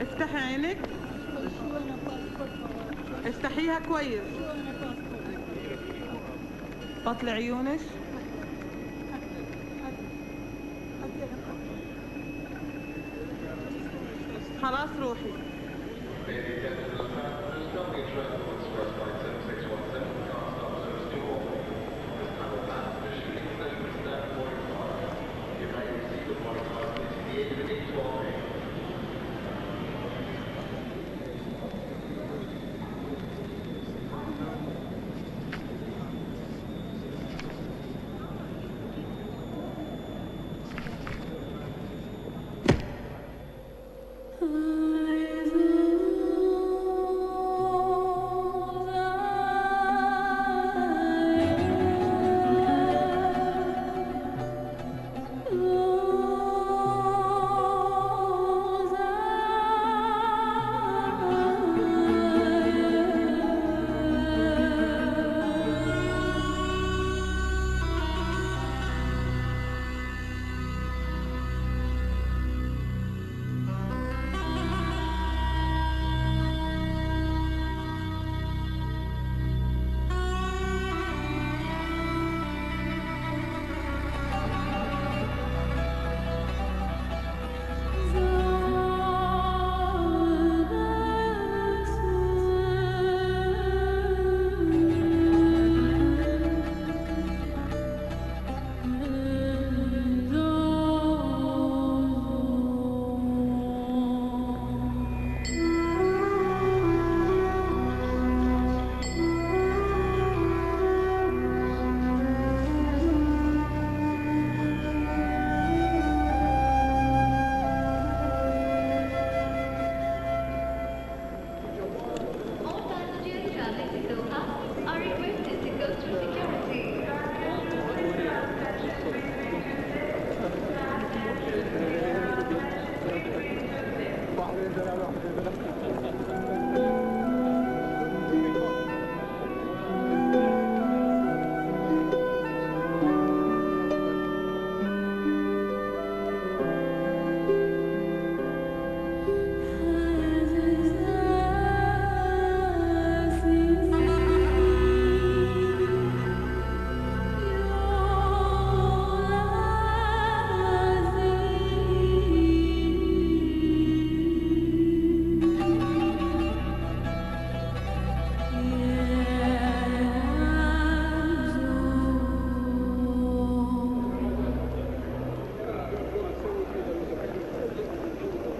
افتحي عينك، افتحيها كويس، بطلي عيونك. خلاص روحي.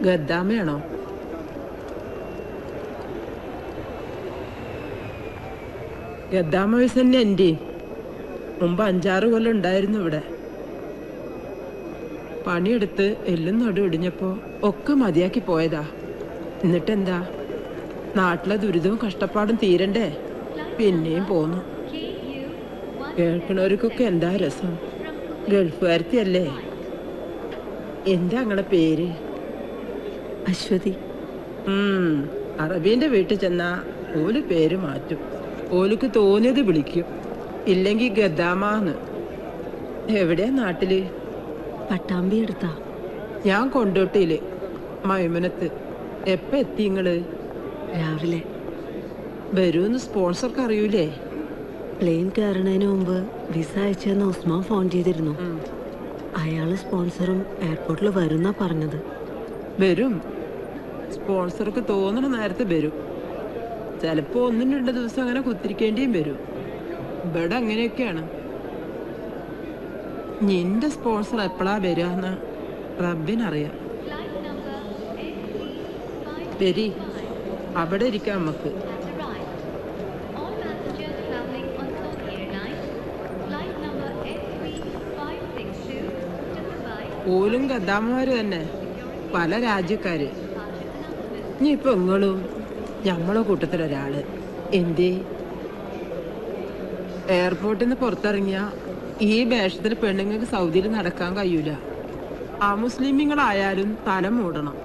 ഗദ്ദാമയാണോ? ഗദ്ദാമ വയസ്സ് തന്നെ എൻ്റെ. മുമ്പ് 5-6 കൊല്ലം ഉണ്ടായിരുന്നു ഇവിടെ. പണിയെടുത്ത് എല്ലും നടു ഇടിഞ്ഞപ്പോൾ ഒക്കെ മതിയാക്കി പോയതാ. എന്നിട്ടെന്താ, നാട്ടിലെ ദുരിതവും കഷ്ടപ്പാടും തീരണ്ടേ? പിന്നെയും പോന്നു. കേൾക്കണവർക്കൊക്കെ എന്താ രസം. ഗൾഫുകാരത്തിയല്ലേ. എന്താ നിങ്ങളെ പേര്? അശ്വതി. അറബീൻ്റെ വീട്ടിൽ ചെന്നാ ഓല് പേര് മാറ്റും. ഓലുക്ക് തോന്നിയത് വിളിക്കും, ഇല്ലെങ്കിൽ ഗദ്ദാമാന്ന്. എവിടെയാ നാട്ടില്? പട്ടാമ്പി എടുത്താ. ഞാൻ കൊണ്ടോട്ടിയില് മൈമനത്ത്. എപ്പ എത്തി നിങ്ങള്? രാവിലെ. വരൂന്ന് സ്പോൺസർക്ക് അറിയൂലേ? പ്ലെയിൻ കയറുന്നതിന് മുമ്പ് വിസ അയച്ചെന്ന് ഉസ്മാൻ ഫോൺ ചെയ്തിരുന്നു. അയാള് സ്പോൺസറും എയർപോർട്ടിൽ വരുന്നാ പറഞ്ഞത്. വരും. സ്പോൺസർക്ക് തോന്നണ നേരത്തെ വരും. ചിലപ്പോ 1-2 ദിവസം അങ്ങനെ കുത്തിരിക്കേണ്ടിയും വരും. ഇവിടെ അങ്ങനെയൊക്കെയാണ്. നിന്റെ സ്പോൺസർ എപ്പോഴാ വരികയെന്ന് റബ്ബിനറിയാം. വരി, അവിടെ ഇരിക്കാം നമുക്ക്. ഓലും ഗദ്ദാമമാര് തന്നെ, പല രാജ്യക്കാര്. ഇനി ഇപ്പൊ നിങ്ങളും ഞമ്മളെ കൂട്ടത്തിലൊരാള്. എന്തേ? എയർപോർട്ടിൽ നിന്ന് പുറത്തിറങ്ങിയ ഈ വേഷത്തിൽ പെണ്ണുങ്ങൾക്ക് സൗദിയിൽ നടക്കാൻ കഴിയൂല. മുസ്ലിമീങ്ങളായാലും തല മൂടണം.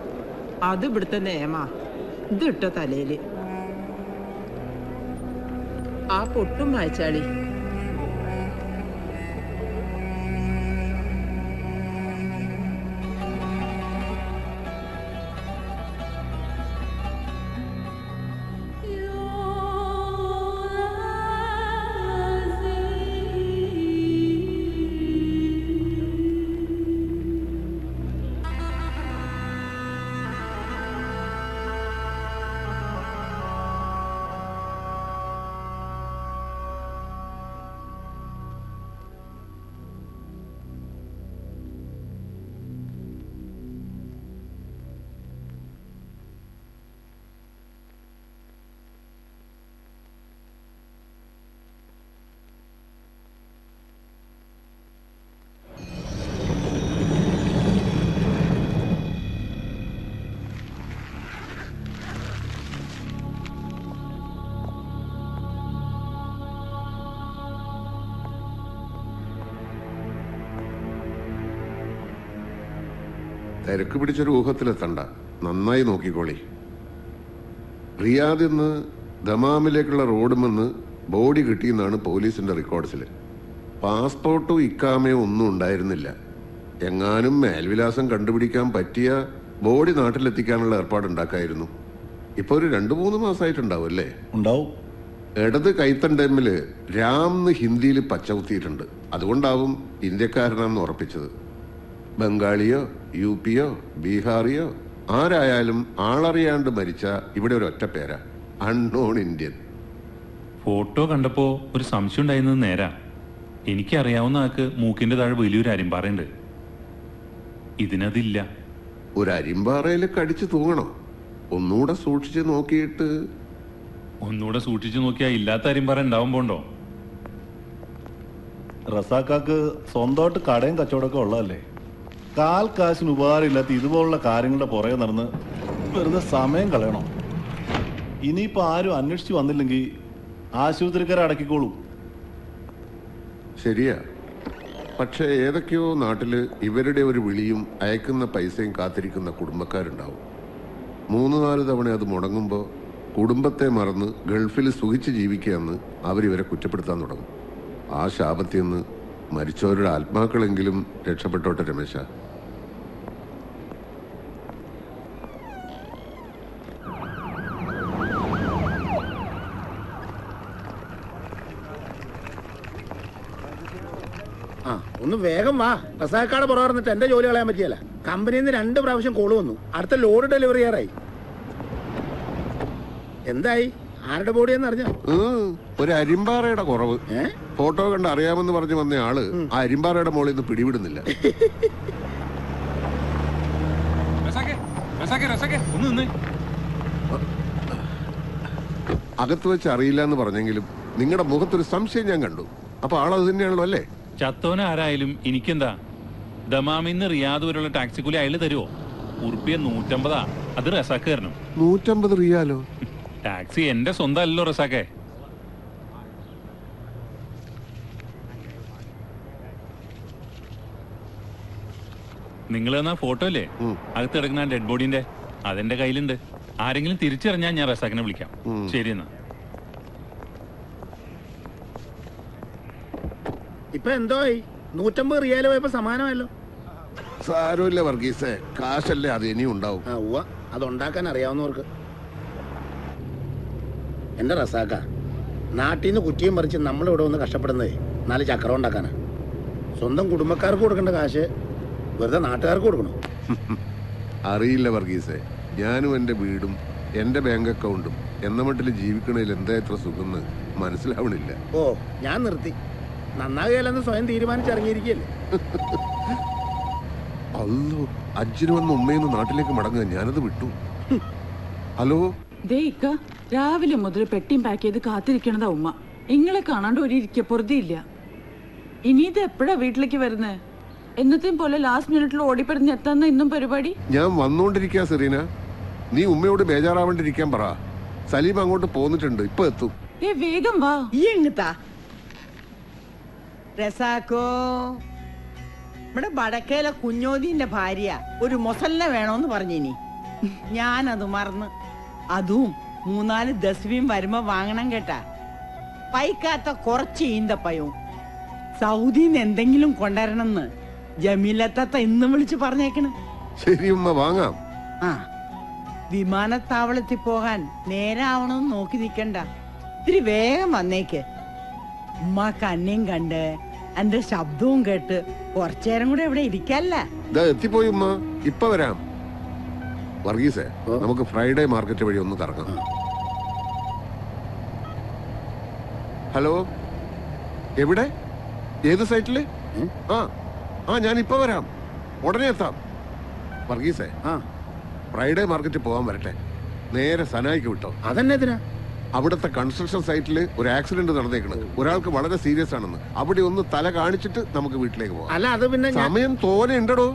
അത് ഇവിടുത്തെ നിയമാ. ഇത് ഇട്ട തലയില് ആ പൊട്ടും വായിച്ചാളി. തിരക്ക് പിടിച്ചൊരു ഊഹത്തിലെത്തണ്ട, നന്നായി നോക്കിക്കോളി. റിയാദിൽ നിന്ന് ദമാമിലേക്കുള്ള റോഡുമെന്ന് ബോഡി കിട്ടിയെന്നാണ് പോലീസിന്റെ റെക്കോർഡ്സിൽ. പാസ്പോർട്ടോ ഇക്കാമയോ ഒന്നും ഉണ്ടായിരുന്നില്ല. എങ്ങാനും മേൽവിലാസം കണ്ടുപിടിക്കാൻ പറ്റിയ ബോഡി നാട്ടിലെത്തിക്കാനുള്ള ഏർപ്പാടുണ്ടാക്കായിരുന്നു. ഇപ്പൊ ഒരു 2-3 മാസമായിട്ടുണ്ടാവും അല്ലേ? ഉണ്ടാവും. ഇടത് കൈത്തണ്ടമ്മില് രാംന്ന് ഹിന്ദിയിൽ പച്ചകുത്തിയിട്ടുണ്ട്. അതുകൊണ്ടാവും ഇന്ത്യക്കാരനാണെന്ന് ഉറപ്പിച്ചത്. ബംഗാളിയോ UP-യോ ബീഹാറിയോ ആരായാലും ആളറിയാണ്ട് മരിച്ച ഇവിടെ ഒരു ഒറ്റ പേരാ, അൺനോൺ ഇന്ത്യൻ. ഫോട്ടോ കണ്ടപ്പോ ഒരു സംശയം ഉണ്ടായിരുന്നത് നേരാ. എനിക്കറിയാവുന്ന ആൾക്ക് മൂക്കിന്റെ താഴെ വലിയൊരു അരിമ്പാറയുണ്ട്. ഇതിനതില്ല. ഒരു അരിമ്പാറയിൽ കടിച്ചു തൂങ്ങണോ? ഒന്നുകൂടെ സൂക്ഷിച്ച് നോക്കിയിട്ട്. ഒന്നുകൂടെ സൂക്ഷിച്ചു നോക്കിയാൽ ഇല്ലാത്ത അരിമ്പാറ ഉണ്ടാവാൻ പോണ്ടോ? റസാക്കാക്ക് സ്വന്തമായിട്ട് കടയും കച്ചവടമൊക്കെ ഉള്ളതല്ലേ? കാൽ കാശിന് ഉപകാരമില്ലാത്ത ഇതുപോലുള്ള കാര്യങ്ങളുടെ പുറകെ നടന്ന് വെറുതെ സമയം കളയണോ? ഇനിയിപ്പോൾ ആരും അന്വേഷിച്ച് വന്നില്ലെങ്കിൽ ആശുപത്രിക്കാരെ അടക്കിക്കോളും. ശരിയാ. പക്ഷെ ഏതൊക്കെയോ നാട്ടില് ഇവരുടെ ഒരു വിളിയും അയക്കുന്ന പൈസയും കാത്തിരിക്കുന്ന കുടുംബക്കാരുണ്ടാവും. 3-4 തവണ അത് മുടങ്ങുമ്പോൾ കുടുംബത്തെ മറന്ന് ഗൾഫിൽ സുഖിച്ച് ജീവിക്കുകയെന്ന് അവരിവരെ കുറ്റപ്പെടുത്താൻ തുടങ്ങും. ആ ശാപത്തിൽ നിന്ന് മരിച്ചവരുടെ ആത്മാക്കളെങ്കിലും രക്ഷപ്പെട്ടോട്ടെ രമേശ. ഒന്ന് വേഗം വാ. റസാക്കാട് പുറന്നിട്ട് എന്റെ ജോലി കളയാൻ പറ്റിയല്ല. കമ്പനിയിൽ നിന്ന് 2 പ്രാവശ്യം കോള് വന്നു. അടുത്ത ലോഡ് ഡെലിവറി ചെയ്യാറായി. എന്തായി? ആരുടെ ബോഡിയെന്ന് അറിഞ്ഞോ? ഒരു അരിമ്പാറയുടെ കുറവ്. ഫോട്ടോ കണ്ട് അറിയാമെന്ന് പറഞ്ഞു വന്ന ആള് ആ അരിമ്പാറയുടെ മോളിൽ നിന്ന് പിടിവിടുന്നില്ല. അകത്ത് വെച്ച് അറിയില്ല എന്ന് പറഞ്ഞെങ്കിലും നിങ്ങളുടെ മുഖത്തൊരു സംശയം ഞാൻ കണ്ടു. അപ്പൊ ആളത് തന്നെയാണല്ലോ അല്ലേ? ചത്തോന ആരായാലും എനിക്കെന്താ? ദമാമിന്ന് റിയാദ് വരെയുള്ള ടാക്സി കൂലി അയാൾ തരുമോ? ഉറുപ്പിയ 150. അത് റസാക്ക് തരണം. 150 റിയാലോ? ടാക്സി എന്റെ സ്വന്തം അല്ലല്ലോ റസാക്കെ. നിങ്ങൾ തന്ന ഫോട്ടോ അല്ലേ അകത്ത് കിടക്കുന്ന ഡെഡ് ബോഡിന്റെ? അതെന്റെ കയ്യിലുണ്ട്. ആരെങ്കിലും തിരിച്ചറിഞ്ഞാൽ ഞാൻ റസാക്കിനെ വിളിക്കാം. ശരി എന്നാ. ഇപ്പൊ എന്തോയി? 150 റിയാല് പോയപ്പോ സമാനമല്ലോ. സാരമില്ല വർഗീസേ, കാശല്ലേ, അത് ഇനിയും ഉണ്ടാവും. അതുണ്ടാക്കാൻ അറിയാവുന്നവർക്ക്. എന്റെ റസാക്ക, നാട്ടിൽ നിന്ന് കുറ്റിയും പറിച്ച് നമ്മളിവിടെ ഒന്ന് കഷ്ടപ്പെടുന്നതേ 4 ചക്രം ഉണ്ടാക്കാനാ. സ്വന്തം കുടുംബക്കാർക്ക് കൊടുക്കേണ്ട കാശ് വെറുതെ നാട്ടുകാർക്ക് കൊടുക്കണോ? അറിയില്ല വർഗീസേ, ഞാനും എൻ്റെ വീടും എൻ്റെ ബാങ്ക് അക്കൗണ്ടും എന്ന മട്ടിൽ ജീവിക്കണതിൽ എന്താ ഇത്ര സുഖം മനസ്സിലാവണില്ല. ഓ, ഞാൻ നിർത്തി. നന്നാകുകയല്ലെന്ന് സ്വയം തീരുമാനിച്ചിറങ്ങിയിരിക്കല്ലേ. അല്ലോ, അച്ഛന് വന്ന ഉമ്മയെന്ന് നാട്ടിലേക്ക് മടങ്ങുക, ഞാനത് വിട്ടു. ഹലോ രാവിലെ മുതൽ പെട്ടിയും പാക്ക് ചെയ്ത് കാത്തിരിക്കണതാ ഉമ്മ. നിങ്ങളെ കാണാണ്ട് ഒരു ഇരിക്കപ്പുറതിയില്ല. ഇനി ഇത് എപ്പോഴാ വീട്ടിലേക്ക് വരുന്നേ? എന്നത്തെയും പോലെ ലാസ്റ്റ് മിനിറ്റിൽ ഓടിപ്പറഞ്ഞ് എത്താന്ന ഇന്നും പരിപാടി. ഞാൻ വന്നോണ്ടിരിക്കാ സെറീന, നീ ഉമ്മയോട് ബേജാറാവേണ്ടിരിക്കാൻ പറ. സലീം അങ്ങോട്ട് പോന്നിട്ടുണ്ട്, ഇപ്പൊ എത്തും. വേഗം വാ. ഈ എങ്ങത്താ രസാക്കോ? ഇവിടെ വടക്കേലെ കുഞ്ഞോദീന്റെ ഭാര്യ ഒരു മൊസല്ല വേണോന്ന് പറഞ്ഞിനി. ഞാനത് മറന്ന്. അതും 3-4 ദസ്വിയും വരുമ്പോ വാങ്ങണം കേട്ടാ. പൈക്കാത്ത കുറച്ച് ഈന്തപ്പയവും സൗദിന്ന് എന്തെങ്കിലും കൊണ്ടുവരണമെന്ന് ജമീലത്തത്ത ഇന്ന് വിളിച്ചു പറഞ്ഞേക്കണ്. ശരി ഉമ്മ, വാങ്ങാം. ആ, വിമാനത്താവളത്തിൽ പോകാൻ നേരാവണമെന്ന് നോക്കി നിക്കണ്ട. ഇത്തിരി വേഗം വന്നേക്ക്. ഉമ്മാക്ക് അന്നയും കണ്ട് എന്റെ ശബ്ദവും കേട്ട് കുറച്ചേരം കൂടെ ഇവിടെ ഇരിക്കല്ല. എത്തിപ്പോയി ഉമ്മ, ഇപ്പൊ വരാം. വർഗീസേ, നമുക്ക് ഫ്രൈഡേ മാർക്കറ്റ് വഴി ഒന്ന് കറങ്ങാം. ഹലോ, എവിടെ? ഏത് സൈറ്റില്? ആ ഞാൻ ഇപ്പൊ വരാം, ഉടനെ എത്താം. വർഗീസേ, ഫ്രൈഡേ മാർക്കറ്റിൽ പോകാൻ വരട്ടെ. നേരെ സനായിക്ക് വിട്ടോ. അതെന്നെതിനാ? അവിടുത്തെ കൺസ്ട്രക്ഷൻ സൈറ്റിൽ ഒരു ആക്സിഡന്റ് നടന്നേക്കണത്. ഒരാൾക്ക് വളരെ സീരിയസ് ആണെന്ന്. അവിടെ ഒന്ന് തല കാണിച്ചിട്ട് നമുക്ക് വീട്ടിലേക്ക് പോകാം. അല്ല, അത് പിന്നെ സമയം തോനെ ഉണ്ടോ?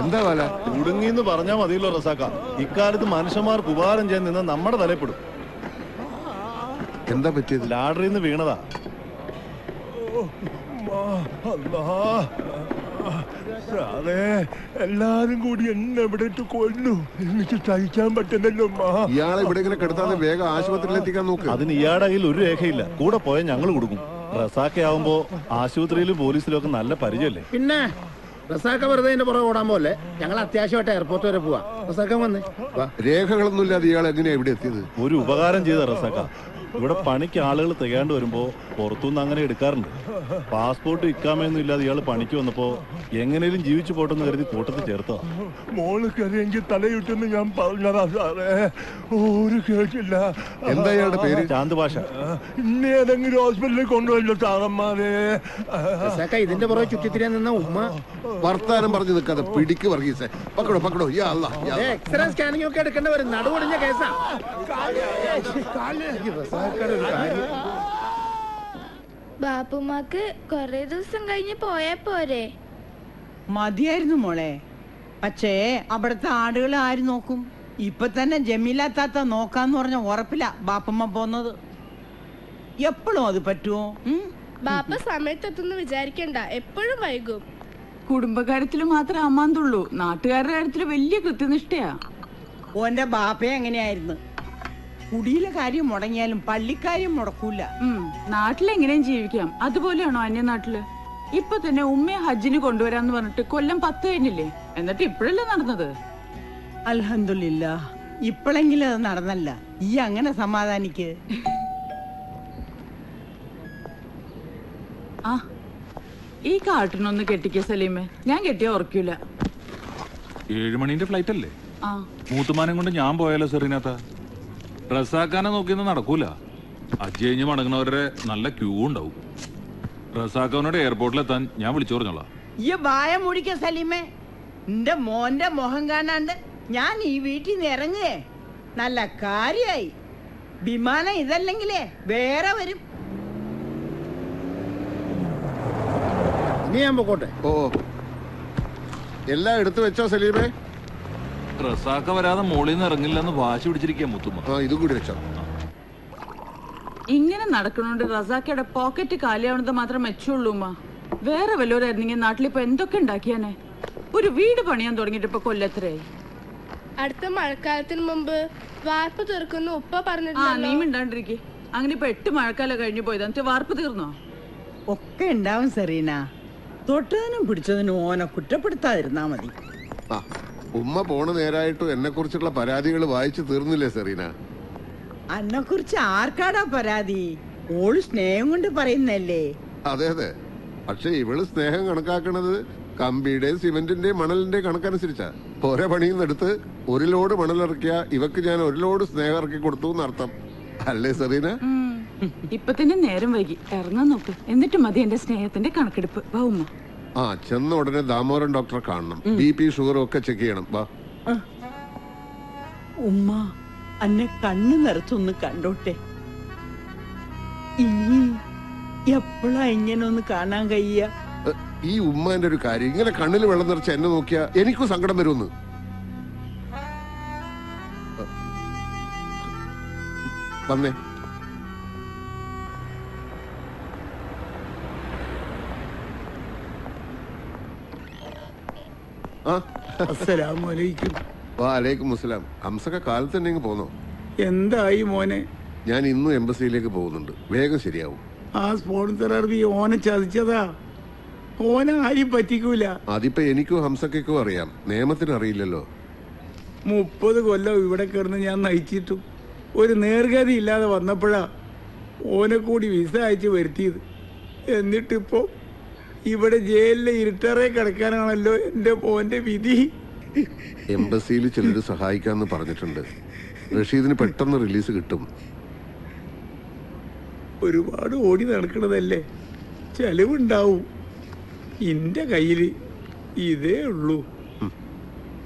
എന്താ വല? കുടുങ്ങിന്ന് പറഞ്ഞാൽ മതിയല്ലോ റസാക്ക. ഇക്കാലത്ത് മനുഷ്യന്മാർക്ക് ഉപകാരം ചെയ്യാൻ നിന്ന നമ്മുടെ തലപ്പെടും. എന്താ പറ്റിയത്? ലാഡറിന്ന് വീണതാ. എല്ലാരും കൂടി എന്നെ ഇവിടെ ഇട്ട് കൊല്ലു. എനിക്ക് സഹിക്കാൻ പറ്റുന്നല്ലോ. ഇയാളെ ഇവിടെ ഇങ്ങനെ കിടത്താതെ വേഗം ആശുപത്രിയിൽ എത്തിക്കാൻ നോക്ക്. അതിന് ഇയാളുടെ കയ്യിൽ ഒരു രേഖയില്ല. കൂടെ പോയാൽ ഞങ്ങൾ കൊടുക്കും. റസാക്കയാവുമ്പോ ആശുപത്രിയിലും പോലീസിലും ഒക്കെ നല്ല പരിചയല്ലേ. പിന്നെ റസാക്ക വെറുതെ എന്റെ പുറകെ ഓടാൻ പോലെ ഞങ്ങൾ അത്യാവശ്യമായിട്ട് എയർപോർട്ട് വരെ പോവാ. റസാക്ക വന്നേ. രേഖകളൊന്നും ഇല്ലാതെ ഇയാൾ എങ്ങനെയാ ഇവിടെ എത്തിയത്? ഒരു ഉപകാരം ചെയ്ത റസാക്ക. ഇവിടെ പണിക്ക് ആളുകൾ തികയാണ്ട് വരുമ്പോ പുറത്തുനിന്ന് അങ്ങനെ എടുക്കാറുണ്ട്. പാസ്പോർട്ട് ഇക്കാമയൊന്നും ഇല്ലാതെ ഇയാൾ പണിക്ക് വന്നപ്പോ എങ്ങനെയും ജീവിച്ചു പോട്ടെന്ന് കരുതി കൂട്ടത്തിൽ ചേർത്തോ. മോള് കയറിയെങ്കിൽ തലയിട്ടെന്ന് ഞാൻ പറഞ്ഞതാ സാറേ. ഒരു കേട്ടില്ല. എന്താ ഇയാളുടെ പേര്? ചാന്ത് ഭാഷ. ഇന്നെ ഏതെങ്കിലും ഹോസ്പിറ്റലിൽ കൊണ്ടുവല്ലോ സാറന്മാരെ. റസാക്ക ഇതിന്റെ പുറകെ ചുറ്റിത്തിരിയാൻ നിന്ന ഉമ്മ വർത്താനം പറഞ്ഞു നിൽക്കാതെ പിടിക്ക് വർഗീസേ. പക്കടോ പക്കടോ. എക്സ്റേ സ്കാനിങ് ഒക്കെ എടുക്കേണ്ടി വരും. നടുവൊടിഞ്ഞ കേസാ. ബാപ്പുമാക്ക് കൊറേ ദിവസം കഴിഞ്ഞ് പോയാ പോരെ? മതിയായിരുന്നു മോളെ. പക്ഷേ അവിടുത്തെ ആടുകൾ ആര് നോക്കും? ഇപ്പൊ തന്നെ ജമീലാത്താത്ത നോക്കാന്ന് പറഞ്ഞ ഉറപ്പില്ല ബാപ്പമ്മ പോന്നത്. എപ്പോഴും അത് പറ്റുമോ? ബാപ്പ സമയത്തെത്തുന്ന് വിചാരിക്കണ്ട, എപ്പോഴും വൈകും. കുടുംബകാര്യത്തില് മാത്രമേ അമ്മാന്തുള്ളൂ. നാട്ടുകാരുടെ കാര്യത്തില് വലിയ കൃത്യനിഷ്ഠയാ. ഓന്റെ ബാപ്പയെ എങ്ങനെയായിരുന്നു? കുടിയിലെ കാര്യം മുടങ്ങിയാലും പള്ളിക്കാര്യം മുടക്കൂല. നാട്ടിലെങ്ങനെയും ജീവിക്കാം. അതുപോലെയാണോ അന്യനാട്ടില്? ഇപ്പൊ തന്നെ ഉമ്മയെ ഹജ്ജിന് കൊണ്ടുവരാന്ന് പറഞ്ഞിട്ട് കൊല്ലം 10 കഴിഞ്ഞില്ലേ? എന്നിട്ട് ഇപ്പോഴല്ലേ നടന്നത്? അൽഹംദുലില്ലാ, ഇപ്പോഴെങ്കിലും അത് നടന്നല്ല. ഈ അങ്ങനെ സമാധാനിക്ക്. ആ ഈ കാട്ടിനൊന്ന് കെട്ടിക്ക സലീമേ. ഞാൻ കെട്ടിയാ ഉറക്കൂല. 7 മണിന്റെ ഫ്ലൈറ്റ് അല്ലേ? ആ മൂത്തുമാനം കൊണ്ട് ഞാൻ പോയാലോ സെറീനാത്ത? റസാക്കാനെ നോക്കിയൊന്നും നടക്കൂല. ഹജ്ജ് കഴിഞ്ഞ് മടങ്ങുന്നവരുടെ നല്ല ക്യൂ ഉണ്ടാവും. റസാഖാനോട് എയർപോർട്ടിലെത്താൻ ഞാൻ വിളിച്ചു പറഞ്ഞോളാം. ഈ വായ മുടിക്ക സലീമേ. എന്റെ മോന്റെ മുഖം കാണാണ്ട് ഞാൻ ഈ വീട്ടിൽ നിന്ന് ഇറങ്ങുകയെ നല്ല കാര്യായി. വിമാനം ഇതല്ലെങ്കിലേ വേറെ വരും. ഇനി ഞാൻ പോട്ടെ. ഓ എല്ലാം എടുത്തു വെച്ചോ സലീമേ? റസാക്ക വരാതെ മോളിൽ നിന്ന് ഇറങ്ങില്ലെന്ന് വാശി പിടിച്ചിരിക്കുക മുത്തുമ്മ. ഇതും കൂടി വെച്ചോ. ഇങ്ങനെ നടക്കണോണ്ട് റസാക്കയുടെ പോക്കറ്റ് കാലിയാവണത് മാത്രം മെച്ചുള്ളൂ. വേറെ വല്ലവരായിരുന്നെങ്കിൽ നാട്ടിലിപ്പോ എന്തൊക്കെ ഉണ്ടാക്കിയാനെ. ഒരു വീട് പണിയാൻ തുടങ്ങിയിട്ട് ഇപ്പൊ കൊല്ലത്രയായി. അടുത്ത മഴക്കാലത്തിന് മുമ്പ് വാർപ്പ് തീർക്കുന്നു ഉപ്പ നീ പറഞ്ഞിട്ടുണ്ടല്ലോ. മിണ്ടാണ്ടിരിക്കെ. അങ്ങനെ ഇപ്പൊ 8 മഴക്കാലം കഴിഞ്ഞു പോയത്. എന്നിട്ട് വാർപ്പ് തീർന്നോ? ഒക്കെ ഉണ്ടാവും സെറീന. തൊട്ടതിനും പിടിച്ചതിനും ഓനെ കുറ്റപ്പെടുത്താതിരുന്നാ മതി. ഉമ്മ പോണ നേരായിട്ടും എന്നെ കുറിച്ചുള്ള പരാതികൾ വായിച്ചു തീർന്നില്ലേ സെറീന? അന്നെ കുറിച്ച് ആർക്കാടാ പരാതി? ഓള് സ്നേഹം കൊണ്ട് പറയുന്നല്ലേ. അതെ അതെ. പക്ഷെ ഇവള് സ്നേഹം കണക്കാക്കണത് കമ്പിയുടെ സിമെന്റിന്റെ മണലിന്റെ കണക്കനുസരിച്ചാ. ഓരോ പണിയിൽ നിന്നെടുത്ത് 1 ലോഡ് മണലിറക്കിയ ഇവക്ക് ഞാൻ 1 ലോഡ് സ്നേഹം ഇറക്കി കൊടുത്തു എന്നർത്ഥം അല്ലേ സെറീന? ഇപ്പൊ തന്നെ നേരം വൈകി. ഇറങ്ങാൻ നോക്ക്. എന്നിട്ട് മതി എന്റെ സ്നേഹത്തിന്റെ കണക്കെടുപ്പ്. വാ ഉമ്മ. ചെന്ന ഉടനെ ദാമോദരൻ ഡോക്ടറെ കാണണം. BP ഷുഗറും ഒക്കെ ചെക്ക് ചെയ്യണം. വാ. ഉമ്മ അന്നെ കണ്ണു നിറച്ചൊന്ന് കണ്ടോട്ടെ. ഇനി എപ്പോഴാ ഇങ്ങനെ ഒന്ന് കാണാൻ കഴിയ? ഈ ഉമ്മാന്റെ ഒരു കാര്യം, ഇങ്ങനെ കണ്ണിൽ വെള്ളം നിറച്ച് എന്നെ നോക്കിയാ എനിക്കും സങ്കടം വരുമെന്ന്. വന്നേ. വാലേക്കും അസ്സലാം. ഹംസക്ക കാലത്ത് തന്നെ ഇങ്ങ് പോന്നോ? എന്തായി മോനെ? ഞാൻ ഇന്നും എംബസിയിലേക്ക് പോകുന്നുണ്ട്. വേഗം ശരിയാവും. ആ സ്പോൺസർ അറബി ഓനെ ചതിച്ചതാ. ഓനെ ആരും പറ്റിക്കൂല. അതിപ്പോ എനിക്കും ഹംസക്കും അറിയാം, നിയമത്തിന് അറിയില്ലല്ലോ. 30 കൊല്ലം ഇവിടെ കിടന്ന് ഞാൻ നയിച്ചിട്ടും ഒരു നേർഗതി ഇല്ലാതെ വന്നപ്പോഴാ ഓനെ കൂടി വിസ അയച്ച് വരുത്തിയത്. എന്നിട്ടിപ്പോ ഇവിടെ ജയിലിലെ ഇരുട്ടറേ കിടക്കാനാണല്ലോ എന്റെ മോന്റെ വിധി. എംബസിയിൽ ചിലര് സഹായിക്കാന്ന് പറഞ്ഞിട്ടുണ്ട്. റഷീദിന് പെട്ടെന്ന് റിലീസ് കിട്ടും. ഒരുപാട് ഓടി നടക്കണതല്ലേ, ചെലവുണ്ടാവും. എന്റെ കയ്യിൽ ഇതേ ഉള്ളൂ.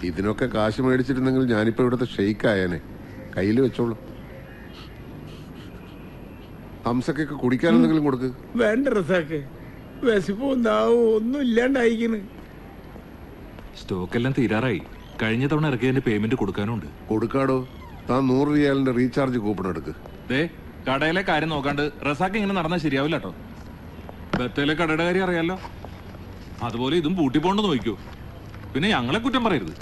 ഇതിനൊക്കെ കാശ് മേടിച്ചിരുന്നെങ്കിൽ ഞാനിപ്പോ ഇവിടുത്തെ ഷെയ്ക്ക് ആയാനെ. കയ്യിൽ വെച്ചോളൂ. ഹംസക്കൊക്കെ കുടിക്കാൻ എന്തെങ്കിലും കൊടുക്ക്. വേണ്ട റസാക്ക്, വിശപ്പോ എന്താവും ഒന്നും ഇല്ലാണ്ടായിക്കണ്. സ്റ്റോക്ക് എല്ലാം തീരാറായി. കഴിഞ്ഞ തവണ ഇറക്കിയതിന്റെ പേയ്മെന്റ് കൊടുക്കാനുണ്ട്. കൊടുക്കാടോ. താൻ 100 റിയാലിന്റെ റീചാർജ് കൂപ്പൺ എടുക്ക്. കടയിലെ കാര്യം നോക്കാണ്ട് റസാക്ക് ഇങ്ങനെ നടന്നാൽ ശരിയാവില്ല കേട്ടോ. ബത്തേലെ കടയുടെ കാര്യം അറിയാലോ, അതുപോലെ ഇതും പൂട്ടിപ്പോണ്ടെന്ന് നോക്കൂ. പിന്നെ ഞങ്ങളെ കുറ്റം പറയരുത്.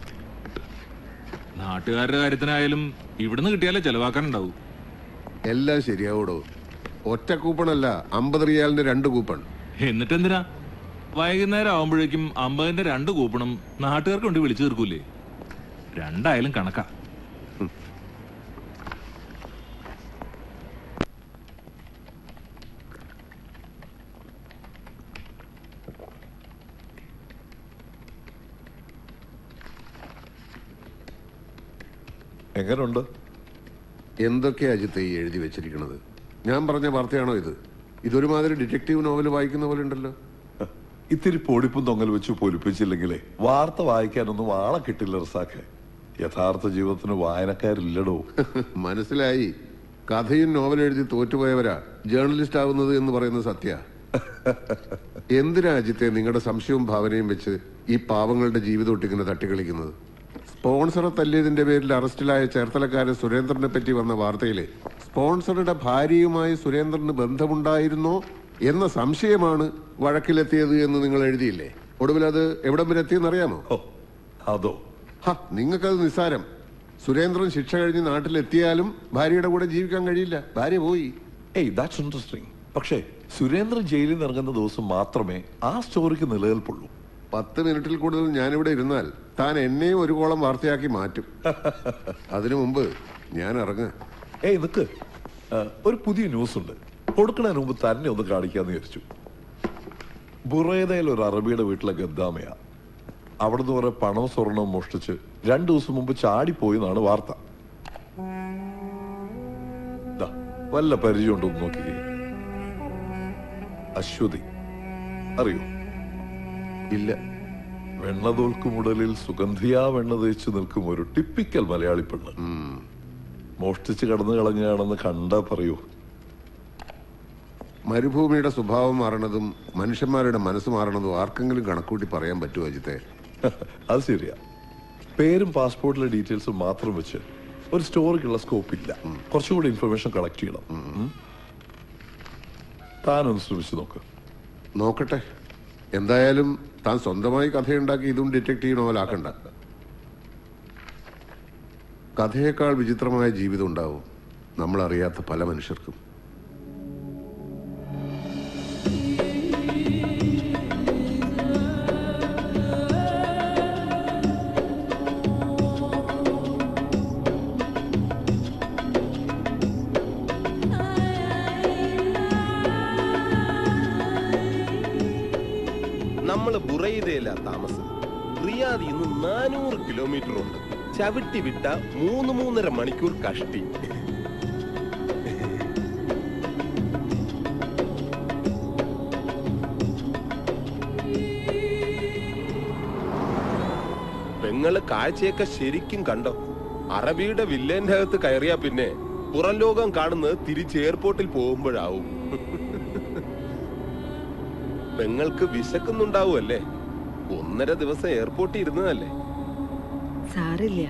നാട്ടുകാരുടെ കാര്യത്തിനായാലും ഇവിടുന്ന് കിട്ടിയാലേ ചെലവാക്കാനുണ്ടാവും. എല്ലാം ശരിയാവൂടോ. ഒറ്റ കൂപ്പണല്ല, 50 റിയാലിന്റെ 2 കൂപ്പൺ. എന്നിട്ടെന്തിനാ വൈകുന്നേരം ആവുമ്പോഴേക്കും 50ന്റെ 2 കൂപ്പണും നാട്ടുകാർക്ക് കൊണ്ട് വിളിച്ചു തീർക്കൂലേ? രണ്ടായാലും കണക്കാ. എങ്ങനുണ്ട്? എന്തൊക്കെയാ അജിത്ത് ഈ എഴുതി വെച്ചിരിക്കുന്നത്? ഞാൻ പറഞ്ഞ വാർത്തയാണോ ഇത്? ഇതൊരുമാതിരി ഡിറ്റക്റ്റീവ് നോവൽ വായിക്കുന്ന പോലെ ഉണ്ടല്ലോ. ഇത്തിരി പൊടിപ്പും തൊങ്ങൽ വെച്ച് പൊലിപ്പിച്ചില്ലെങ്കിലേ വാർത്ത വായിക്കാനൊന്നും ആളെ കിട്ടില്ല റസാഖെ. യഥാർത്ഥ ജീവിതത്തിന് വായനക്കാരില്ലടോ. മനസ്സിലായി. കഥയും നോവൽ എഴുതി തോറ്റുപോയവരാ ജേർണലിസ്റ്റ് ആവുന്നത് എന്ന് പറയുന്നത് സത്യ. എന്തിനാ അജിത്തെ നിങ്ങളുടെ സംശയവും ഭാവനയും വെച്ച് ഈ പാവങ്ങളുടെ ജീവിതം ഒട്ടിങ്ങനെ തട്ടിക്കളിക്കുന്നത്? സ്പോൺസറെ തല്ലിയതിന്റെ പേരിൽ അറസ്റ്റിലായ ചേർത്തലക്കാരൻ സുരേന്ദ്രനെ പറ്റി വന്ന വാർത്തയില് സ്പോൺസറുടെ ഭാര്യയുമായി സുരേന്ദ്രന് ബന്ധമുണ്ടായിരുന്നോ എന്ന സംശയമാണ് വഴക്കിലെത്തിയത് എന്ന് നിങ്ങൾ എഴുതിയില്ലേ? ഒടുവിൽ അത് എവിടം വരെ എത്തിയെന്നറിയാമോ? അതോ നിങ്ങൾക്കത് നിസ്സാരം. സുരേന്ദ്രൻ ശിക്ഷ കഴിഞ്ഞ് നാട്ടിലെത്തിയാലും ഭാര്യയുടെ കൂടെ ജീവിക്കാൻ കഴിയില്ല. ഭാര്യ പോയി. That's interesting. പക്ഷേ സുരേന്ദ്രൻ ജയിലിൽ നിന്ന് ഇറങ്ങുന്ന ദിവസം മാത്രമേ ആ സ്റ്റോറിക്ക് നിലനിൽപ്പുള്ളൂ. 10 മിനിറ്റിൽ കൂടുതൽ ഞാനിവിടെ ഇരുന്നാൽ താൻ എന്നെയും ഒരു കോളം വാർത്തയാക്കി മാറ്റും. അതിനു മുമ്പ് ഞാൻ ഇറങ്ങാം. നിക്ക്, ഒരു പുതിയ ന്യൂസ് ഉണ്ട്. കൊടുക്കുന്നതിന് മുമ്പ് തന്നെ ഒന്ന് കാണിക്കാന്ന് വിചാരിച്ചു. ബുറേദയിൽ ഒരു അറബിയുടെ വീട്ടിലെ ഗദ്ദാമയാ. അവിടുന്ന് കുറെ പണവും സ്വർണവും മോഷ്ടിച്ച് 2 ദിവസം മുമ്പ് ചാടിപ്പോയി എന്നാണ് വാർത്ത. വല്ല പരിചയമുണ്ടോ നോക്കിക്കേ. അശ്വതി അറിയോ? ഇല്ല. വെണ്ണതോൽക്കുമുടലിൽ സുഗന്ധിയാ വെണ്ണ തേച്ച് നിൽക്കും ഒരു ടിപ്പിക്കൽ മലയാളി പെണ്ണ്. മോഷ്ടിച്ച് കടന്നു കളഞ്ഞാണെന്ന് കണ്ടാ പറയൂ. മരുഭൂമിയുടെ സ്വഭാവം മാറണതും മനുഷ്യന്മാരുടെ മനസ്സ് മാറണതും ആർക്കെങ്കിലും കണക്കൂട്ടി പറയാൻ പറ്റുമോ അജിത്തെ? അത് ശരിയാ. പേരും പാസ്പോർട്ടിലെ ഡീറ്റെയിൽസും മാത്രം വെച്ച് ഒരു സ്റ്റോറിക്കുള്ള സ്കോപ്പ് ഇല്ല. കുറച്ചുകൂടി ഇൻഫർമേഷൻ കളക്ട് ചെയ്യണം. താനൊന്ന് ശ്രമിച്ചു നോക്കട്ടെ. എന്തായാലും താൻ സ്വന്തമായി കഥയുണ്ടാക്കി ഇതും ഡിറ്റക്റ്റീവ് നോവലാക്കണ്ട. കഥയേക്കാൾ വിചിത്രമായ ജീവിതം ഉണ്ടാവും നമ്മളറിയാത്ത പല മനുഷ്യർക്കും. നമ്മള് ബുറൈദയില താമസം. റിയാദിൽ നിന്ന് 400 കിലോമീറ്റർ ഉണ്ട്. ചവിട്ടി വിട്ട 3-3.5 മണിക്കൂർ കഷ്ടി. പെങ്ങള് കാഴ്ചയൊക്കെ ശരിക്കും കണ്ടോ? അറബിയുടെ വില്ലേന്റെ അകത്ത് കയറിയാ പിന്നെ പുറം ലോകം കാണുന്നത് തിരിച്ച് എയർപോർട്ടിൽ പോകുമ്പോഴാവും. പെങ്ങൾക്ക് വിശക്കുന്നുണ്ടാവുമല്ലേ? 1.5 ദിവസം എയർപോർട്ടിൽ ഇരുന്നതല്ലേ? സാരില്ല.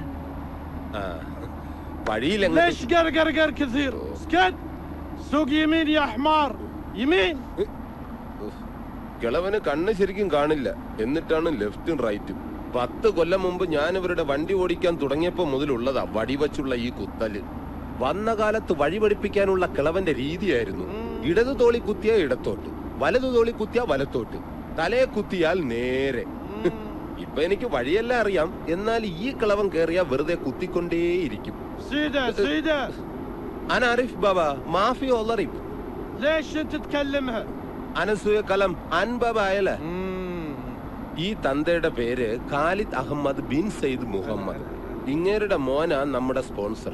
കിളവന് കണ്ണ് ശരിക്കും കാണില്ല, എന്നിട്ടാണ് ലെഫ്റ്റും റൈറ്റും. 10 കൊല്ലം മുമ്പ് ഞാൻ ഇവരുടെ വണ്ടി ഓടിക്കാൻ തുടങ്ങിയപ്പോ മുതലുള്ളതാ വടിവച്ചുള്ള ഈ കുത്തല്. വന്ന കാലത്ത് വഴി പഠിപ്പിക്കാനുള്ള കിളവന്റെ രീതിയായിരുന്നു. ഇടതു തോളി കുത്തിയ ഇടത്തോട്ട്, വലതു തോളി കുത്തിയ വലത്തോട്ട്, തലയെ കുത്തിയാൽ നേരെ. ഇപ്പൊ എനിക്ക് വഴിയെല്ലാം അറിയാം, എന്നാൽ ഈ കിളവൻ കേറിയാ വെറുതെ കുത്തിക്കൊണ്ടേയിരിക്കും. അനാരിഫ് ബാബ മാഫി ഒളറിഫ് അനസൂയ കലം അൻബാബ അയല. ഈ തന്തയുടെ പേര് Khalid Ahmed bin Sayyid Muhammad. ഇങ്ങേരുടെ മോനാ നമ്മുടെ sponsor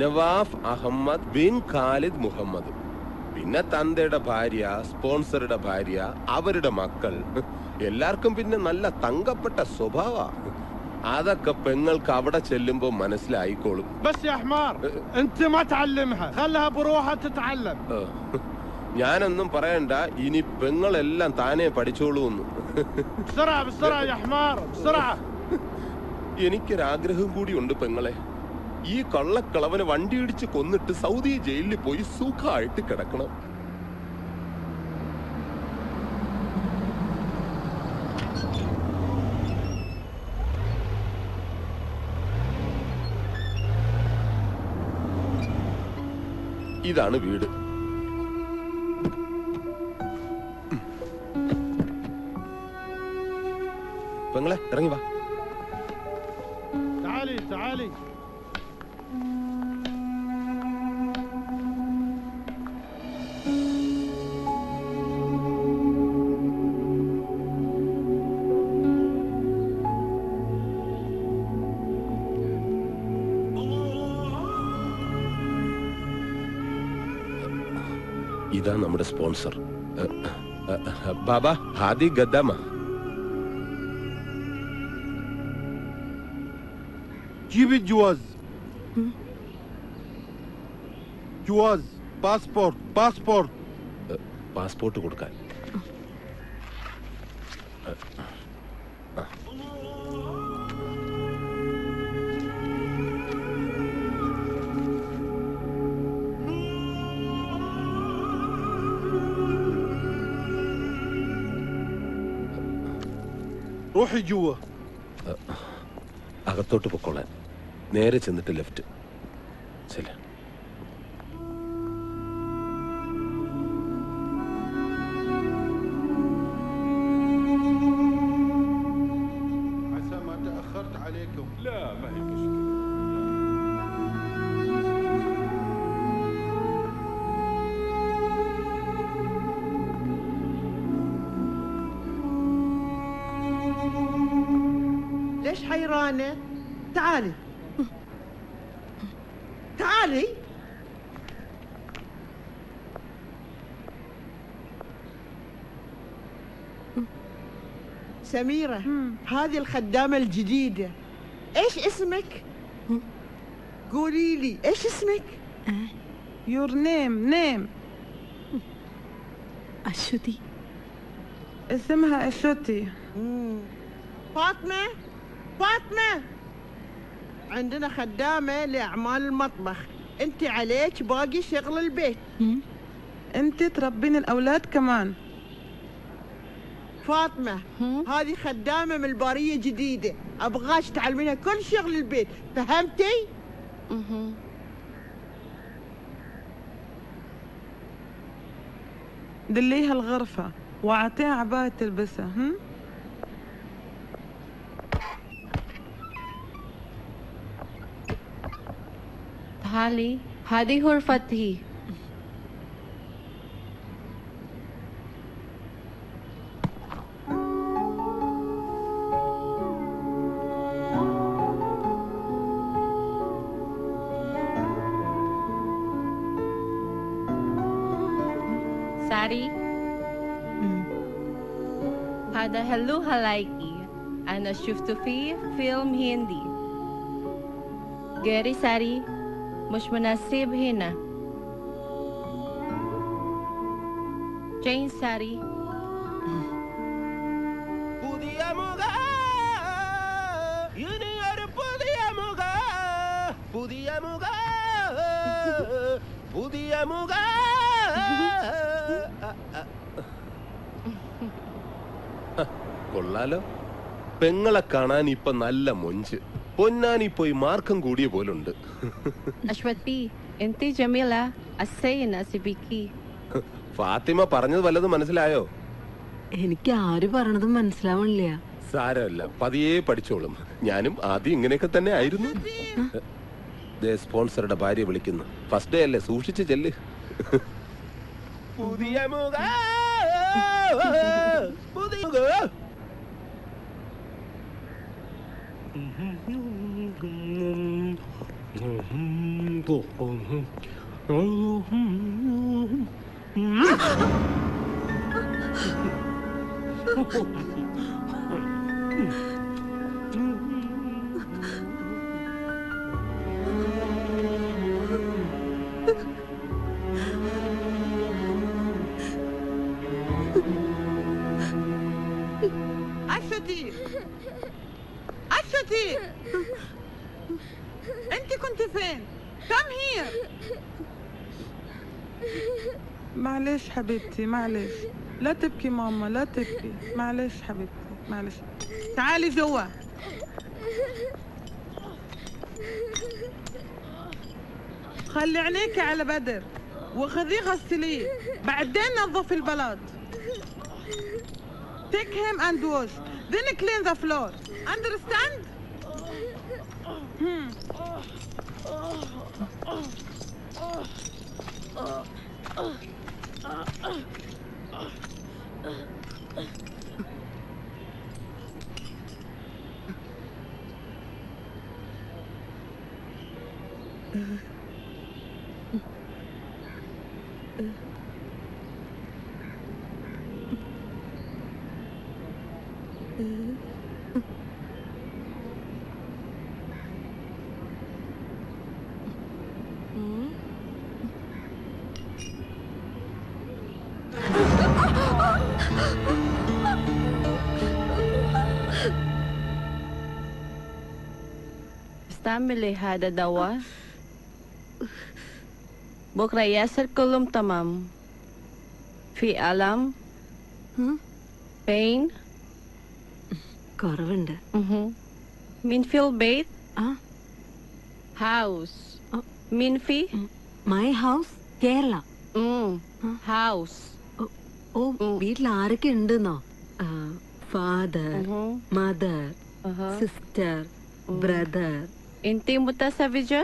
Nawaf Ahmed bin Khalid Muhammad. പിന്നെ തന്തയുടെ ഭാര്യ, സ്പോൺസറുടെ ഭാര്യ, അവരുടെ മക്കൾ, എല്ലാവർക്കും പിന്നെ നല്ല തങ്കപ്പെട്ട സ്വഭാവ. അതൊക്കെ പെങ്ങൾക്ക് അവിടെ ചെല്ലുമ്പോ മനസ്സിലായിക്കോളും. ഞാനൊന്നും പറയണ്ട, ഇനി പെങ്ങളെല്ലാം താനേ പഠിച്ചോളൂന്ന്. എനിക്കൊരാഗ്രഹം കൂടി ഉണ്ട് പെങ്ങളെ. ഈ കള്ളക്കളവനെ വണ്ടി ഇടിച്ച് കൊന്നിട്ട് സൗദി ജയിലിൽ പോയി സുഖമായിട്ട് കിടക്കണം. ഇതാണ് വീട്. പെങ്ങളെ ഇറങ്ങി വാ. ഇതാ നമ്മുടെ സ്പോൺസർ ബാബ ഹാദി ഗദ്ദാമ. جيب الجواز جواز باسبورت പാസ്പോർട്ട് കൊടുക്കാൻ. روحي جوا. അകത്തോട്ട് പൊക്കോളാൻ. നേരെ ചെന്നിട്ട് ലെഫ്റ്റ്. ശരി. عسى ما تأخرت عليكم. لا ما هي مشكلة. ليش حيرانة؟ تعالي تعالي. سميرة هذه الخدامة الجديدة. ايش اسمك؟ قولي لي ايش اسمك؟ Your name. അശ്വതി. اسمها أشوتي. فاطمة عندنا خدامة لأعمال المطبخ. انت عليك باقي شغل البيت. أنت تربين الأولاد كمان. فاطمة هذه خدامة من البارية جديدة، أبغاش تعلمينها كل شغل البيت، فهمتي؟ دليها الغرفة وأعطيها عباية تلبسها. تعالي هذه غرفتي. ساري هذا هلو هلايكي. أنا شفته في فيلم هندي. غيري ساري مش مناسب هنا. جين ساري. കൊള്ളാലോ. പെങ്ങളെ കാണാൻ ഇപ്പൊ നല്ല മൊഞ്ച്. പൊന്നാനി പോയി മാർക്കം കൂടിയ പോലുണ്ട്. أشوتي أنت جميلة السينة سبيكي. ഫാത്തിമ പറഞ്ഞത് വല്ലതും മനസ്സിലായോ? എനിക്ക് ആര് പറഞ്ഞതും മനസ്സിലാവണില്ല. സാരമല്ല, പതിയെ പഠിച്ചോളും. ഞാനും ആദ്യം ഇങ്ങനെയൊക്കെ തന്നെ ആയിരുന്നു. സ്പോൺസറുടെ ഭാര്യ വിളിക്കുന്നു. ഫസ്റ്റ് ഡേ അല്ലേ, സൂക്ഷിച്ച് ചെല്ല്. പുതിയ മുഖ أشتي أنت كنت فين؟ Come here. معلش حبيبتي معلش. لا تبكي ماما لا تبكي. معلش حبيبتي معلش. تعالي جوا. خلي عينيكي على بدر وخذيه غسليه بعدين نظف البلاط. Take him and wash. Then clean the floor. Understand? استعملي هذا دواء بكرة ياسر كلهم تمام. في ألم pain കുറവുണ്ട്. مين في البيت house مين في my house Kerala. house ഓ വീട്ടിൽ ആരൊക്കെ ഉണ്ടെന്നോ? Father mother sister brother. انتي متزوجة؟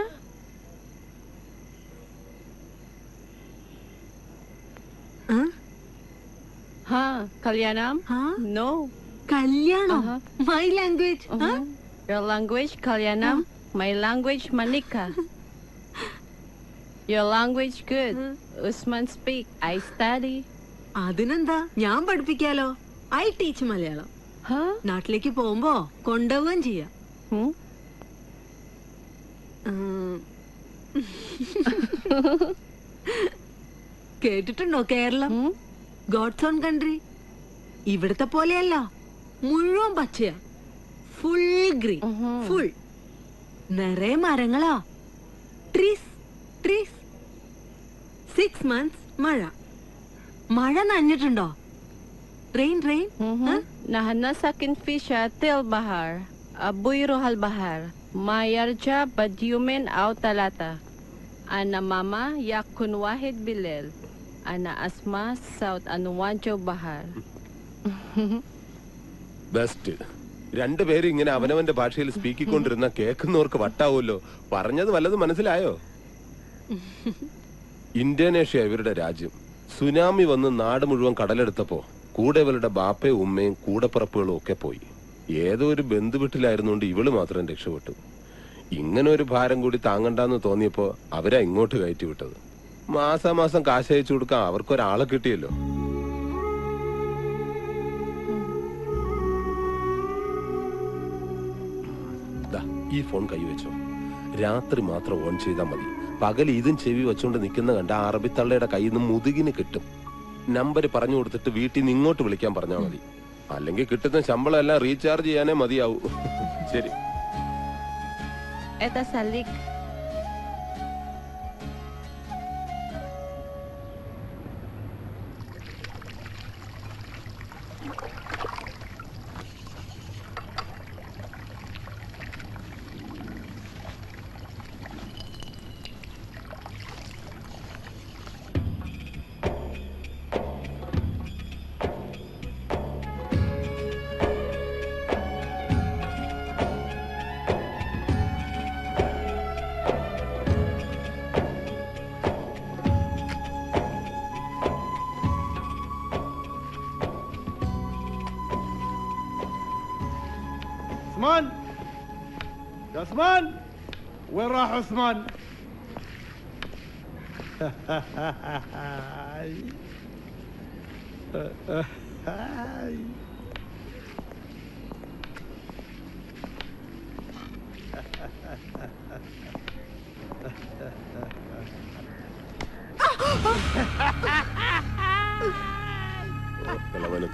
ها كليانام؟ No. കല്യാണം. My language. Your language Kalyanam. My language Manika. Your language good. Usman speak. I study. അതിനെന്താ ഞാൻ പഠിപ്പിക്കാലോ. I teach Malayalam. നാട്ടിലേക്ക് പോകുമ്പോ കൊണ്ടുപോവുകയും ചെയ്യാം. കേട്ടിട്ടുണ്ടോ കേരളം? God's own country. ഇവിടത്തെ പോലെയല്ല, മുഴുവൻ പച്ചയാ. Full green. ഫുൾ നിറയെ മരങ്ങളാ. Trees trees. 6 months മഴ. മഴ നനഞ്ഞിട്ടുണ്ടോ? Rain rain. نحن ساكن في شاطئ البحر. أبوي روح البحر. ما يرجع بعد يومين أو 3. أنا ماما يكون واحد بالليل. أنا أسمع صوت أنواجه بحر. ബെസ്റ്റ്. രണ്ടുപേരും ഇങ്ങനെ അവനവന്റെ ഭാഷയിൽ സ്പീക്കിക്കൊണ്ടിരുന്ന കേൾക്കുന്നവർക്ക് വട്ടാവുമല്ലോ. പറഞ്ഞത് വല്ലതും മനസ്സിലായോ? ഇന്തോനേഷ്യ ഇവരുടെ രാജ്യം. സുനാമി വന്ന് നാട് മുഴുവൻ കടലെടുത്തപ്പോ കൂടെ ഇവളുടെ ബാപ്പയും ഉമ്മയും കൂടപ്പിറപ്പുകളും ഒക്കെ പോയി. ഏതോ ഒരു ബന്ധുവീട്ടിലായിരുന്നുകൊണ്ട് ഇവള് മാത്രം രക്ഷപ്പെട്ടു. ഇങ്ങനെ ഒരു ഭാരം കൂടി താങ്ങണ്ടെന്ന് തോന്നിയപ്പോ അവരാ ഇങ്ങോട്ട് കയറ്റി വിട്ടത്. മാസാമാസം കാശ് അയച്ചു കൊടുക്കാൻ അവർക്കൊരാളെ കിട്ടിയല്ലോ. ഈ ഫോൺ കൈവച്ചോ. രാത്രി മാത്രം ഓൺ ചെയ്താൽ മതി. പകൽ ഇതും ചെവി വെച്ചോണ്ട് നിൽക്കുന്ന കണ്ട അറബിത്തള്ളയുടെ കയ്യിൽ നിന്ന് മുതുകിന് കിട്ടും. നമ്പർ പറഞ്ഞു കൊടുത്തിട്ട് വീട്ടിൽ നിന്ന് ഇങ്ങോട്ട് വിളിക്കാൻ പറഞ്ഞാൽ മതി. അല്ലെങ്കിൽ കിട്ടുന്ന ശമ്പളം എല്ലാം റീചാർജ് ചെയ്യാനേ മതിയാവൂ. ശരി. Это Salik. عثمان يا عثمان وين راح عثمان؟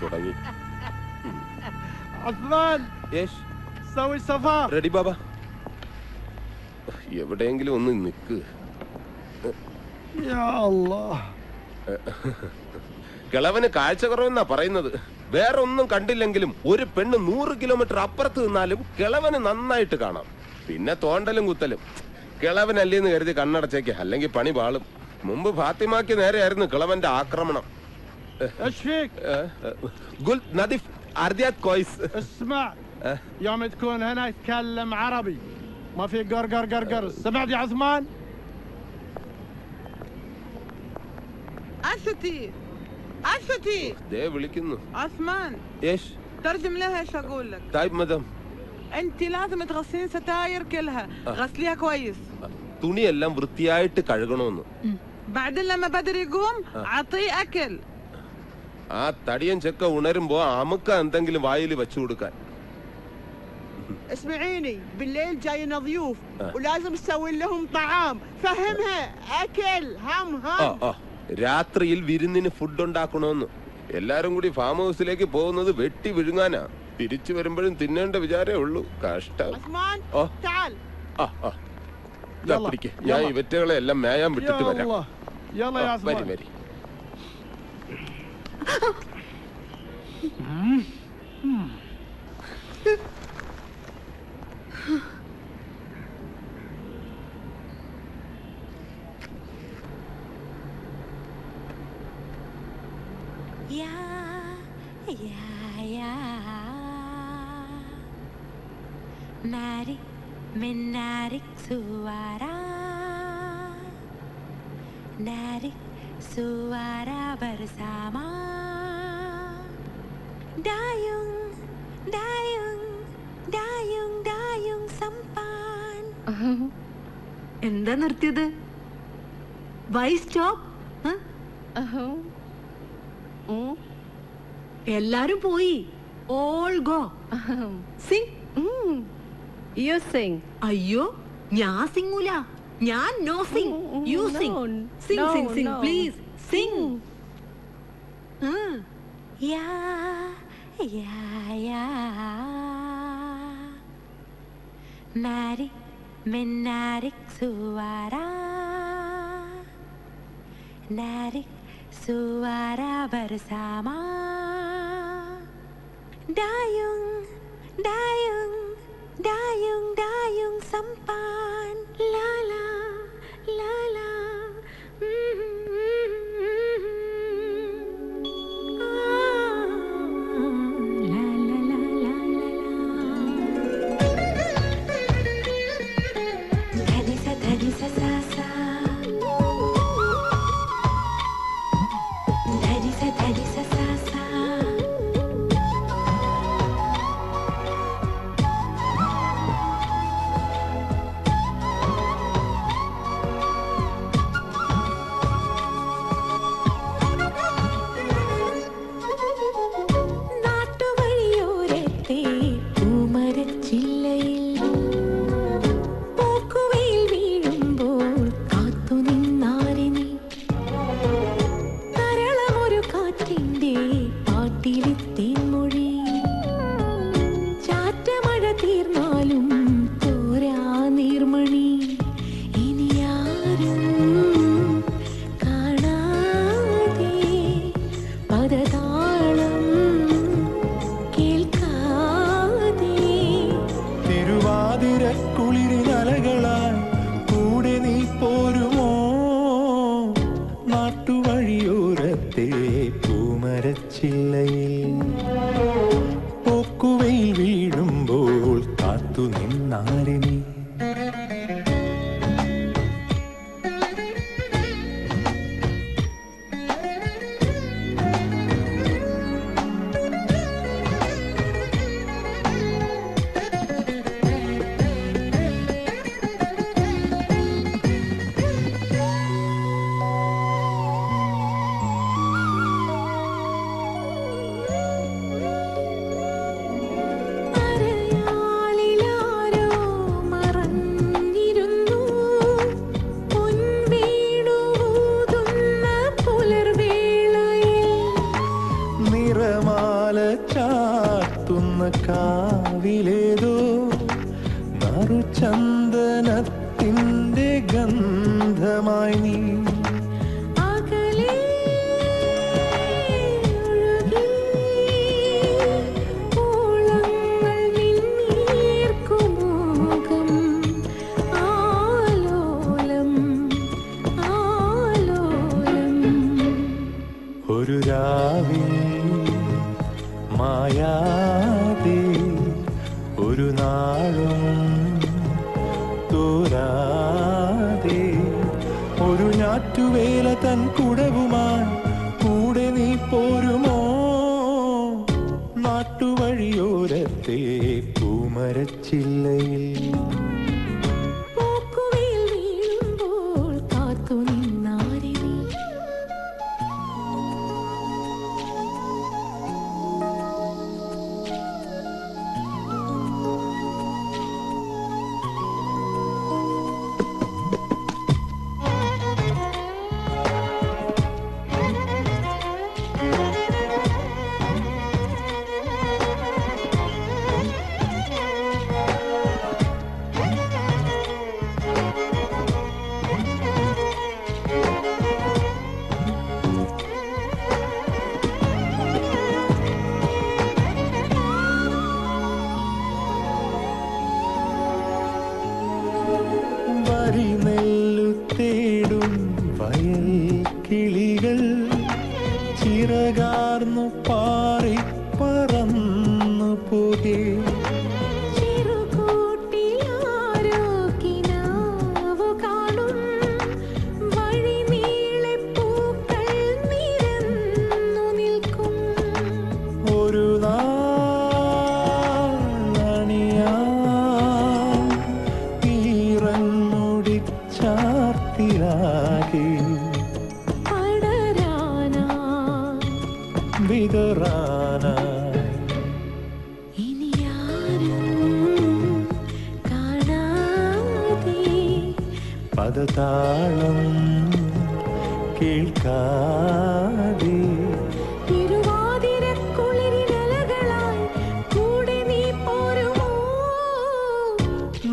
തുടങ്ങി. عثمان ايش سوي سفر റെഡി ബാബ. എവിടെയെങ്കിലും ഒന്ന് നിക്ക്. കിളവന് കാഴ്ച കുറവെന്നാ പറയുന്നത്. വേറെ ഒന്നും കണ്ടില്ലെങ്കിലും ഒരു പെണ്ണ് 100 കിലോമീറ്റർ അപ്പുറത്ത് നിന്നാലും കിളവന് നന്നായിട്ട് കാണാം. പിന്നെ തോണ്ടലും കുത്തലും. കിളവനല്ലേന്ന് കരുതി കണ്ണടച്ചേക്ക്, അല്ലെങ്കിൽ പണി പാളും. മുമ്പ് ഫാത്തിമാക്ക് നേരെയായിരുന്നു കിളവന്റെ ആക്രമണം. قلت نظيف عرضيات كويس. اسمع يوم تكون هنا يتكلم عربي ما في قرقر قرقر. سمعت يا عثمان؟ أشتي ده വിളിക്കുന്നു. عثمان ايش ترجم لها ايش اقول لك. طيب مدام انت لازم تغسلين ستاير كلها. غسليها كويس. തുണിയെല്ലാം വൃത്തിയായിട്ട് കഴുകണമെന്ന്. بعدين لما بدر يقوم عطيه اكل. ആ തടിയൻ ചെക്ക ഉണരുമ്പോ അമുക്ക എന്തെങ്കിലും വായിൽ വെച്ചു കൊടുക്കാൻ. اسمعيني بالليل جاينا ضيوف ولازم نسوي لهم طعام. فهمها اكل هم. രാത്രിയിൽ വിരുന്നിന് ഫുഡ് ഉണ്ടാക്കണമെന്ന്. എല്ലാരും കൂടി ഫാം ഹൗസിലേക്ക് പോകുന്നത് വെട്ടി വിഴുങ്ങാനാ. തിരിച്ചു വരുമ്പോഴും തിന്നേണ്ട വിചാരേ ഉള്ളൂ. കഷ്ടം. ഞാൻ ഇവറ്റകളെ എല്ലാം മേയാൻ വിട്ടിട്ട് വരാം. വരി വരി. Narik menarik suara, narik suara bersama. Dayung, dayung, dayung, dayung sampan. എന്താ നിർത്തിയത്? Why stop? എല്ലാരും പോയി. All go. Sing. You sing. അയ്യോ, ഞാൻ സിംഗൂല. ഞാൻ no sing. You sing. Sing sing sing please. Sing. Ya, ya, ya. Narik menarik suara, narik suara bersama. Dayung, dayung, dayung, dayung sampan. La la, la la. കാവിലേതോ നറുചന്ദനത്തിൻ ഒരു രാവിൽ മായാതെ ഒരു നാളും തോരാതെ ഒരു ഞാറ്റുവേല തൻ കുടവുമായി കൂടെ നീ പോരുമോ നാട്ടുവഴിയോരത്തെ പൂമരച്ചില്ലയിൽ തേടും വയൽ കിളികൾ ചിറകാർന്നു പാറി പറന്നു പോകെ ഒരു ചാർത്തിലാകെ വിതറാന പദതാളം കേൾക്കാതെ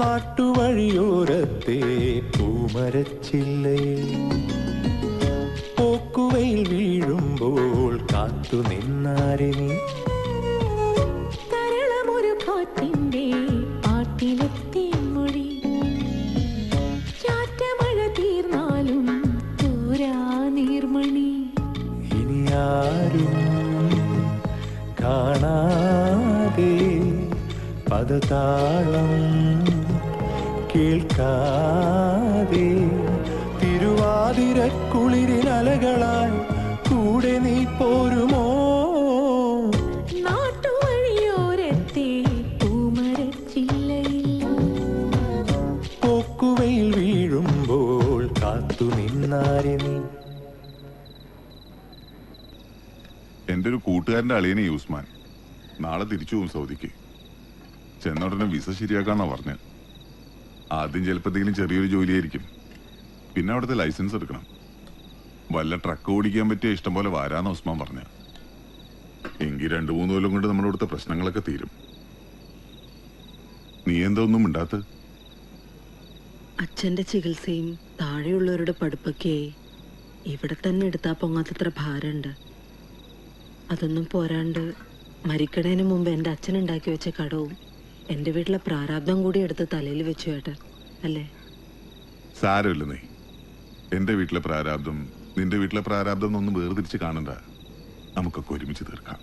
നാട്ടുവഴിയോരത്തെ പൂമരച്ചില്ലയിൽ പോക്കുവയിൽ വീഴുമ്പോൾ കാത്തു നിന്നാരെ നീ തരളമൊരു കാറ്റിന്റെ പാട്ടിലെത്തി മൊഴി ചാറ്റമഴ തീർന്നാലും തോരാ നീർമണി ഇനി ആരും കാണാതെ പദതാളം കേൾക്കാതെ തിരുവാതിരക്കുളിരിനലകളായി കൂടെ നീ പോരുമോ നാട്ടുവഴിയോരത്തെ പൂമരച്ചില്ലയിൽ പോക്കുവയിൽ വീഴുമ്പോൾ കാത്തു നിന്നാരെ നീ. എൻ്റെ ഒരു കൂട്ടുകാരൻ്റെ അളിയനെ യൂസ്മാൻ നാളെ തിരിച്ചു പോകും സൗദിക്ക്. ചെന്നോടനെ വിസ ശരിയാക്കാന്നാ പറഞ്ഞത്. ആദ്യം ചിലപ്പോൾ എന്തെങ്കിലും ചെറിയൊരു ജോലിയായിരിക്കും, പിന്നെ അവിടുത്തെ ലൈസൻസ് എടുക്കണം. വല്ല ട്രക്ക് ഓടിക്കാൻ പറ്റിയ ഇഷ്ടം പോലെ വരാന്ന് ഉസ്മാൻ പറഞ്ഞ. എങ്കിൽ 2-3 കൊല്ലം കൊണ്ട് നമ്മുടെ ഇവിടുത്തെ പ്രശ്നങ്ങളൊക്കെ തീരും. നീ എന്താ ഒന്നും മിണ്ടാത്ത? അച്ഛന്റെ ചികിത്സയും താഴെയുള്ളവരുടെ പഠിപ്പൊക്കെ ഇവിടെ തന്നെ എടുത്താ പൊങ്ങാത്തത്ര ഭാരമുണ്ട്. അതൊന്നും പോരാണ്ട് മരിക്കണേന് മുമ്പ് എൻ്റെ അച്ഛൻ ഉണ്ടാക്കി വെച്ച കടവും എൻ്റെ വീട്ടിലെ പ്രാരാബ്ദം കൂടി എടുത്ത് തലയിൽ വെച്ചു ഏട്ടൻ, അല്ലേ? സാരമില്ല നീ. എൻ്റെ വീട്ടിലെ പ്രാരാബ്ദം നിന്റെ വീട്ടിലെ പ്രാരാബ്ദം എന്നൊന്നും വേർതിരിച്ച് കാണണ്ട. നമുക്കൊക്കെ ഒരുമിച്ച് തീർക്കാം.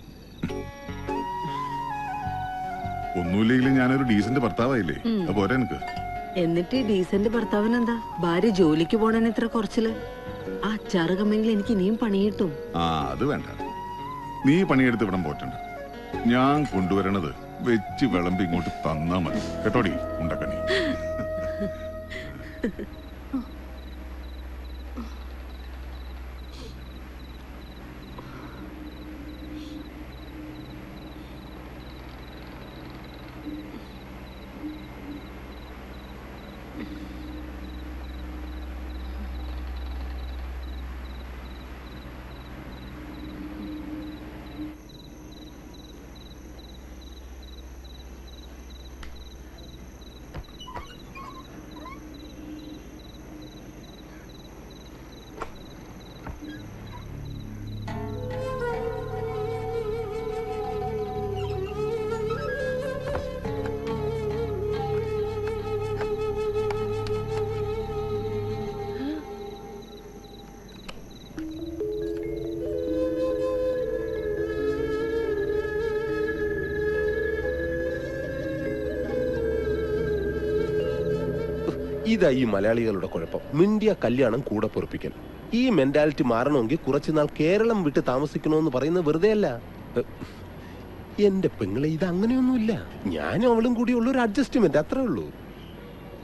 ഒന്നുമില്ലെങ്കിലും ഞാനൊരു ഡീസന്റ് ഭർത്താവായില്ലേ, അത് പോരാ എനിക്ക്. എന്നിട്ട് ഡീസന്റ് ഭർത്താവിനെന്താ ഭാര്യ ജോലിക്ക് പോണേന് ഇത്ര കുറച്ചില്? ആ അച്ചാറ് കമ്മെങ്കിൽ എനിക്ക് ഇനിയും പണി കിട്ടും. ആ അത് വേണ്ട, നീ പണിയെടുത്ത് ഇവിടം പോറ്റണ്ട. ഞാൻ കൊണ്ടുവരണത് വെച്ച് വിളമ്പി ഇങ്ങോട്ട് തന്നാ മതി കേട്ടോടി ഉണ്ടക്കണി. ഇതാ ഈ മലയാളികളുടെ കുഴപ്പം. മിണ്ടിയ കല്യാണം കൂടെ പൊറപ്പിക്കൽ. ഈ മെന്റാലിറ്റി മാറണമെങ്കിൽ കുറച്ചുനാൾ കേരളം വിട്ട് താമസിക്കണമെന്ന് പറയുന്നത് വെറുതെ അല്ല. എന്റെ പെങ്ങളെ, ഇത് അങ്ങനെയൊന്നുമില്ല. ഞാനും അവളും കൂടി ഉള്ളൊരു അഡ്ജസ്റ്റ്മെന്റ്, അത്രേ ഉള്ളൂ.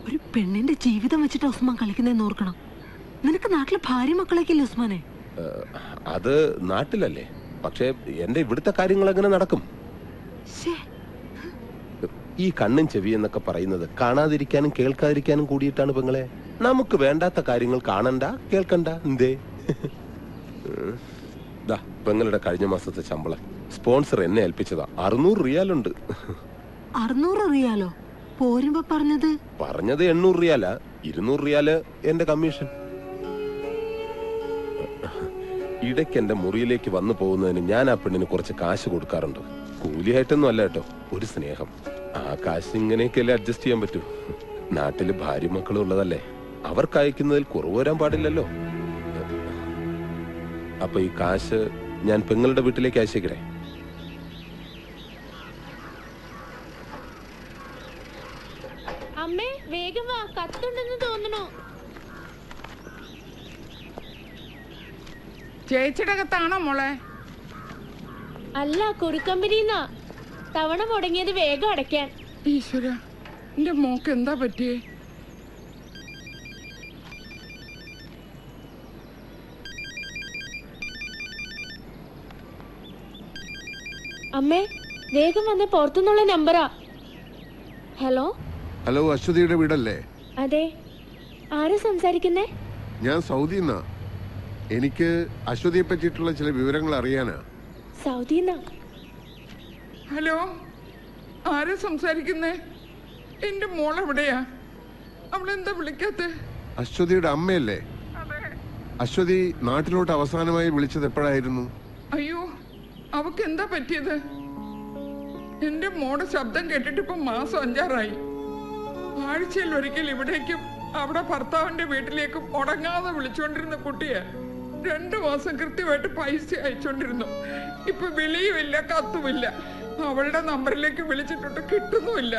ഒരു പെണ്ണിന്റെ ജീവിതം വെച്ചിട്ട് ഉസ്മാൻ കളിക്കുന്നതെന്ന് ഓർക്കണം. നിനക്ക് നാട്ടിലെ ഭാര്യ മക്കളൊക്കെ ഇല്ലേ ഉസ്മാനെ? അത് നാട്ടിലല്ലേ, പക്ഷെ എന്റെ ഇവിടുത്തെ കാര്യങ്ങൾ എങ്ങനെ നടക്കും? ഈ കണ്ണും ചെവി എന്നൊക്കെ പറയുന്നത് കാണാതിരിക്കാനും കേൾക്കാതിരിക്കാനും കൂടിയിട്ടാണ് പെങ്ങളെ. നമുക്ക് വേണ്ടാത്ത കാര്യങ്ങൾ കാണണ്ട, കേൾക്കണ്ട. എന്തേ? പെങ്ങളുടെ കഴിഞ്ഞ മാസത്തെ ശമ്പളം സ്പോൺസർ എന്നെ ഏൽപ്പിച്ചതാ. 600 റിയാലുണ്ട്. 600 റിയാലോ? പോരുമ്പോ പറഞ്ഞത് 800 റിയാലാ. 200 റിയാല് എന്റെ കമ്മീഷൻ. ഇടയ്ക്ക് എന്റെ മുറിയിലേക്ക് വന്നു പോകുന്നതിന് ഞാൻ ആ പെണ്ണിന് കുറച്ച് കാശ് കൊടുക്കാറുണ്ട്. കൂലിയായിട്ടൊന്നും അല്ല കേട്ടോ, ഒരു സ്നേഹം. ആ കാശ് ഇങ്ങനെയൊക്കെയല്ലേ അഡ്ജസ്റ്റ് ചെയ്യാൻ പറ്റൂ. നാട്ടില് ഭാര്യ മക്കളും ഉള്ളതല്ലേ, അവർക്ക് അയക്കുന്നതിൽ കുറവ് വരാൻ പാടില്ലല്ലോ. അപ്പൊ ഈ കാശ് ഞാൻ പെങ്ങളുടെ വീട്ടിലേക്ക് അയച്ചേക്കണേ. അമ്മേ വേഗം വാ, കത്തുണ്ടെന്ന് തോന്നണു. ചേച്ചിയുടെ കത്താണോ മോളെ? അല്ല, കുറുക്കമ്പനിന്നാ. തവണ മുടങ്ങിയത് വേഗം അടയ്ക്കാൻ. ഈശ്വര, എന്റെ മോക്ക് എന്താ പറ്റിയേ? അമ്മേ വേഗം വന്ന് പുറത്തുനിന്നുള്ള നമ്പറാ. ഹലോ ഹലോ, അശ്വതിയുടെ വീടല്ലേ? അതെ, ആരാ സംസാരിക്കുന്നേ? ഞാൻ സൗദിന്നാ. എനിക്ക് അശ്വതിയെ പറ്റിയിട്ടുള്ള ചില വിവരങ്ങൾ അറിയാനാ. സൗദിന്നാ? ഹലോ, ആരാ സംസാരിക്കുന്നേ? എന്റെ മോൾ എവിടെയാ? അവളെന്താ വിളിക്കാത്ത? അശ്വതിയുടെ അമ്മയല്ലേ? അശ്വതി നാട്ടിലോട്ട് അവസാനമായി വിളിച്ചത് എപ്പോഴായിരുന്നു? അയ്യോ, അവക്ക് എന്താ പറ്റിയത്? എന്റെ മോടെ ശബ്ദം കേട്ടിട്ട് ഇപ്പൊ മാസം 5 ആഴ്ചയിൽ ഒരിക്കൽ ഇവിടേക്കും അവിടെ ഭർത്താവിന്റെ വീട്ടിലേക്കും ഉടങ്ങാതെ വിളിച്ചോണ്ടിരുന്ന കുട്ടിയെ 2 മാസം കൃത്യമായിട്ട് പൈസ അയച്ചോണ്ടിരുന്നു. ഇപ്പൊ വിളിയുമില്ല, കത്തുമില്ല. അവളുടെ നമ്പറിലേക്ക് വിളിച്ചിട്ട് കിട്ടുന്നുമില്ല.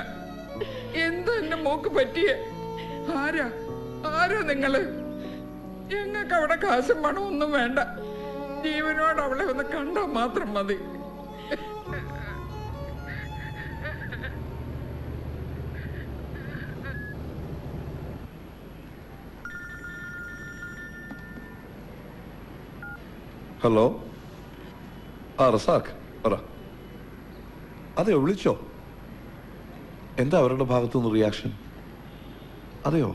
എന്താ എന്റെ മോക്ക് പറ്റിയേ? ആരാ നിങ്ങള്? ഞങ്ങൾക്ക് അവിടെ കാശും പണം ഒന്നും വേണ്ട. ജീവനോട് അവളെ ഒന്ന് കണ്ടാൽ മാത്രം മതി. ഹലോ, ആ റസാഖ് പറ. അതെയോ, വിളിച്ചോ? എന്താ അവരുടെ ഭാഗത്തുനിന്ന് റിയാക്ഷൻ? അതെയോ,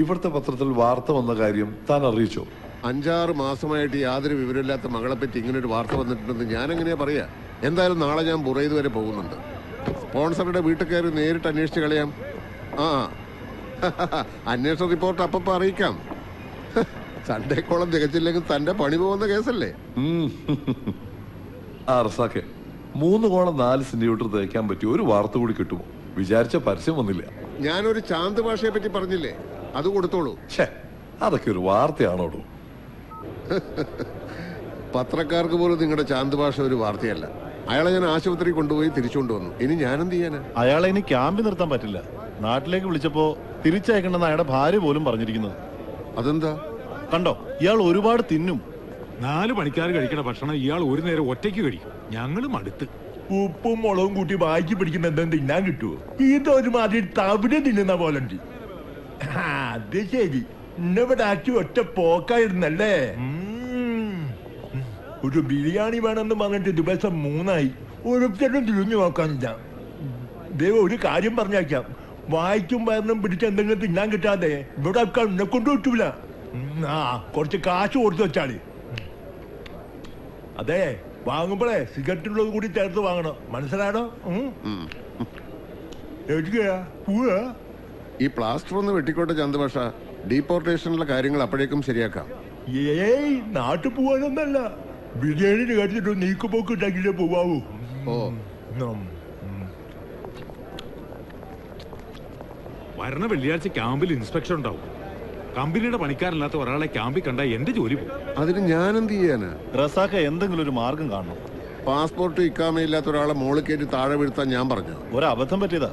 ഇവിടുത്തെ പത്രത്തിൽ വാർത്ത വന്ന കാര്യം താൻ അറിയിച്ചോ? 5-6 മാസമായിട്ട് യാതൊരു വിവരമില്ലാത്ത മകളെ പറ്റി ഇങ്ങനൊരു വാർത്ത വന്നിട്ടുണ്ടെന്ന് ഞാൻ എങ്ങനെയാ പറയാ? എന്തായാലും നാളെ ഞാൻ ബുറൈദ് വരെ പോകുന്നുണ്ട്. സ്പോൺസറുടെ വീട്ടിൽ കയറി നേരിട്ട് അന്വേഷിച്ച് കളയാം. അന്വേഷണ റിപ്പോർട്ട് അപ്പം അറിയിക്കാം. സൺഡേക്കോളം തികച്ചില്ലെങ്കിൽ തന്റെ പണി പോകുന്ന കേസല്ലേ? ആ റസാഖെ, 3 കോളം 4 സെന്റിമീറ്റർ തേക്കാൻ പറ്റിയ ഒരു വാർത്ത കൂടി കിട്ടുമോ? വിചാരിച്ച പരസ്യം വന്നില്ല. ഞാനൊരു ചാന്ത് ഭാഷയെ പറ്റി പറഞ്ഞില്ലേ, അത് കൊടുത്തോളൂ. അതൊക്കെ ഒരു വാർത്തയാണോടൂ? പത്രക്കാർക്ക് പോലും നിങ്ങളുടെ ചാന്ത് ഭാഷ ഒരു വാർത്തയല്ല. അയാളെ ഞാൻ ആശുപത്രി കൊണ്ടുപോയി തിരിച്ചുകൊണ്ടുവന്നു. ഇനി ഞാനെന്ത് ചെയ്യാനാ? അയാളെ ഇനി ക്യാമ്പിൽ നിർത്താൻ പറ്റില്ല. നാട്ടിലേക്ക് വിളിച്ചപ്പോ തിരിച്ചയക്കണമെന്ന് അയാളുടെ ഭാര്യ പോലും പറഞ്ഞിരിക്കുന്നത്. അതെന്താ? കണ്ടോ, ഇയാൾ ഒരുപാട് തിന്നും. 4 പണിക്കാർ കഴിക്കണ ഭക്ഷണം ഇയാൾ ഒരു നേരം ഒറ്റയ്ക്ക് കഴിക്കും. ഞങ്ങളും അടുത്ത് ഉപ്പും മുളകും കൂട്ടി വായിച്ച് പിടിക്കുന്ന എന്തെങ്കിലും തിന്നാൻ കിട്ടുമോ? ഇതൊരുമാതിരി തവിട് തിന്നുന്ന പോലുണ്ട്. അത് ശരി, ഇന്നിവിടെ ആക്കി ഒറ്റ പോക്കായിരുന്നല്ലേ? ഒരു ബിരിയാണി വേണമെന്ന് പറഞ്ഞിട്ട് ദിവസം 3 ഒരുത്തരും തിരിഞ്ഞു നോക്കാനില്ല. ദൈവം ഒരു കാര്യം പറഞ്ഞേക്കാം, വായിക്കും വയറിനും പിടിച്ച് എന്തെങ്കിലും തിന്നാൻ കിട്ടാതെ ഇവിടെ എന്നെ കൊണ്ട് കിട്ടൂല. കുറച്ച് കാശ് കൊടുത്തു വെച്ചാല്. അതെ, വാങ്ങുമ്പോഴേ സിഗരറ്റുള്ളത് കൂടി ചേർത്ത് വാങ്ങണം, മനസ്സിലാണോ? ഈ പ്ലാസ്റ്റർ ഒന്ന് വെട്ടിക്കോട്ടെ ചന്ദ്രഭാഷ. ഡീപ്പോർട്ടേഷനിലെ കാര്യങ്ങൾ അപ്പോഴേക്കും ശരിയാക്കാം. ഏയ്, നാട്ടിൽ പോവാനൊന്നല്ല, ബിരിയാണി കഴിച്ചിട്ട് നീക്കുപോക്ക് ഉണ്ടാക്കിയില്ലേ പോവാവൂ. വരണ വെള്ളിയാഴ്ച ക്യാമ്പിൽ ഇൻസ്പെക്ഷൻ ഉണ്ടാവും. കമ്പനിയുടെ പണിക്കാരല്ലാത്ത ഒരാളെ ക്യാമ്പിൽ കണ്ട എന്റെ ജോലി പോകും. അതിന് ഞാൻ എന്ത് ചെയ്യാനാ? റസാഖ, എന്തെങ്കിലും ഒരു മാർഗം കാണണം. പാസ്പോർട്ട് ഇക്കാമയില്ലാത്ത ഒരാളെ മോളിൽ കയറ്റി താഴെ വീഴ്ത്താൻ ഞാൻ പറഞ്ഞു. ഒരബദ്ധം പറ്റിയതാ.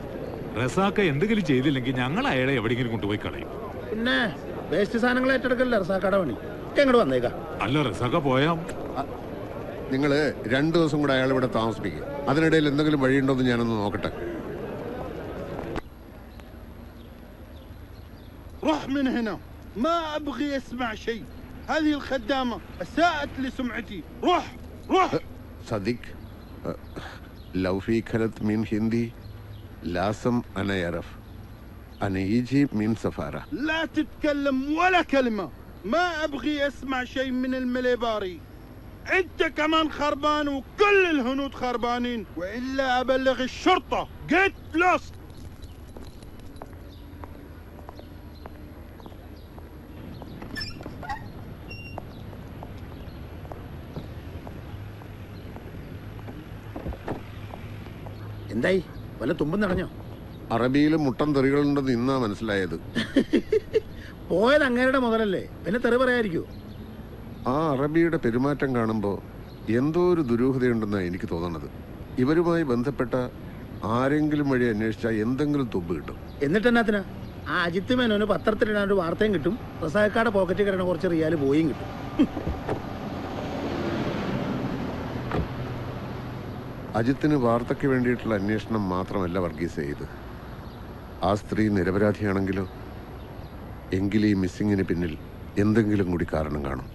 റസാക്ക എന്തെങ്കിലും ചെയ്തില്ലെങ്കിൽ ഞങ്ങൾ അയാളെ എവിടെയെങ്കിലും കൊണ്ടുപോയി കളയും. പിന്നെ വേസ്റ്റ് സാധനങ്ങൾ ഏറ്റെടുക്കല്ലേ റസാക്കയുടെ പണി. എങ്ങോട്ട് വന്നേക്കാം. അല്ല റസാക്ക പോയാ നിങ്ങൾ 2 ദിവസം കൂടെ അയാൾ ഇവിടെ താമസിപ്പിക്കുക. അതിനിടയിൽ എന്തെങ്കിലും വഴിയുണ്ടോ എന്ന് ഞാനൊന്ന് നോക്കട്ടെ. روح من هنا ما ابغي اسمع شيء. هذه الخدامه اساءت لسمعتي. روح روح. صديق لو في كلمة من هندي لازم أنا يعرف أنا يجي من سفارة. لا تتكلم ولا كلمه. ما ابغي اسمع شيء من المليباري. انت كمان خربان وكل الهنود خربانين والا ابلغ الشرطه. get lost. എന്തായി? വല്ല തുമ്പും നടഞ്ഞോ? അറബിയിൽ മുട്ടൻ തെറികളുണ്ടെന്ന് ഇന്നാ മനസ്സിലായത്. പോയത് അങ്ങേരുടെ മുതലല്ലേ, പിന്നെ തെറി പറയാതിരിക്കൂ. ആ അറബിയുടെ പെരുമാറ്റം കാണുമ്പോൾ എന്തോ ഒരു ദുരൂഹതയുണ്ടെന്നാണ് എനിക്ക് തോന്നുന്നത്. ഇവരുമായി ബന്ധപ്പെട്ട ആരെങ്കിലും വഴി അന്വേഷിച്ചാൽ എന്തെങ്കിലും തുമ്പ് കിട്ടും. എന്നിട്ട് എന്നാത്തിനാ? ആ അജിത്ത് മേനോന് പത്രത്തിലിടാൻ ഒരു വാർത്തയും കിട്ടും, റസാക്കാടെ പോക്കറ്റിൽ കിടന്ന കുറച്ച് റിയാൽ പോയും കിട്ടും. അജിത്തിന് വാർത്തയ്ക്ക് വേണ്ടിയിട്ടുള്ള അന്വേഷണം മാത്രമല്ല വർഗീസ് ചെയ്ത്. ആ സ്ത്രീ നിരപരാധിയാണെങ്കിലോ എങ്കിൽ ഈ മിസ്സിങ്ങിന് പിന്നിൽ എന്തെങ്കിലും കൂടി കാരണം കാണും.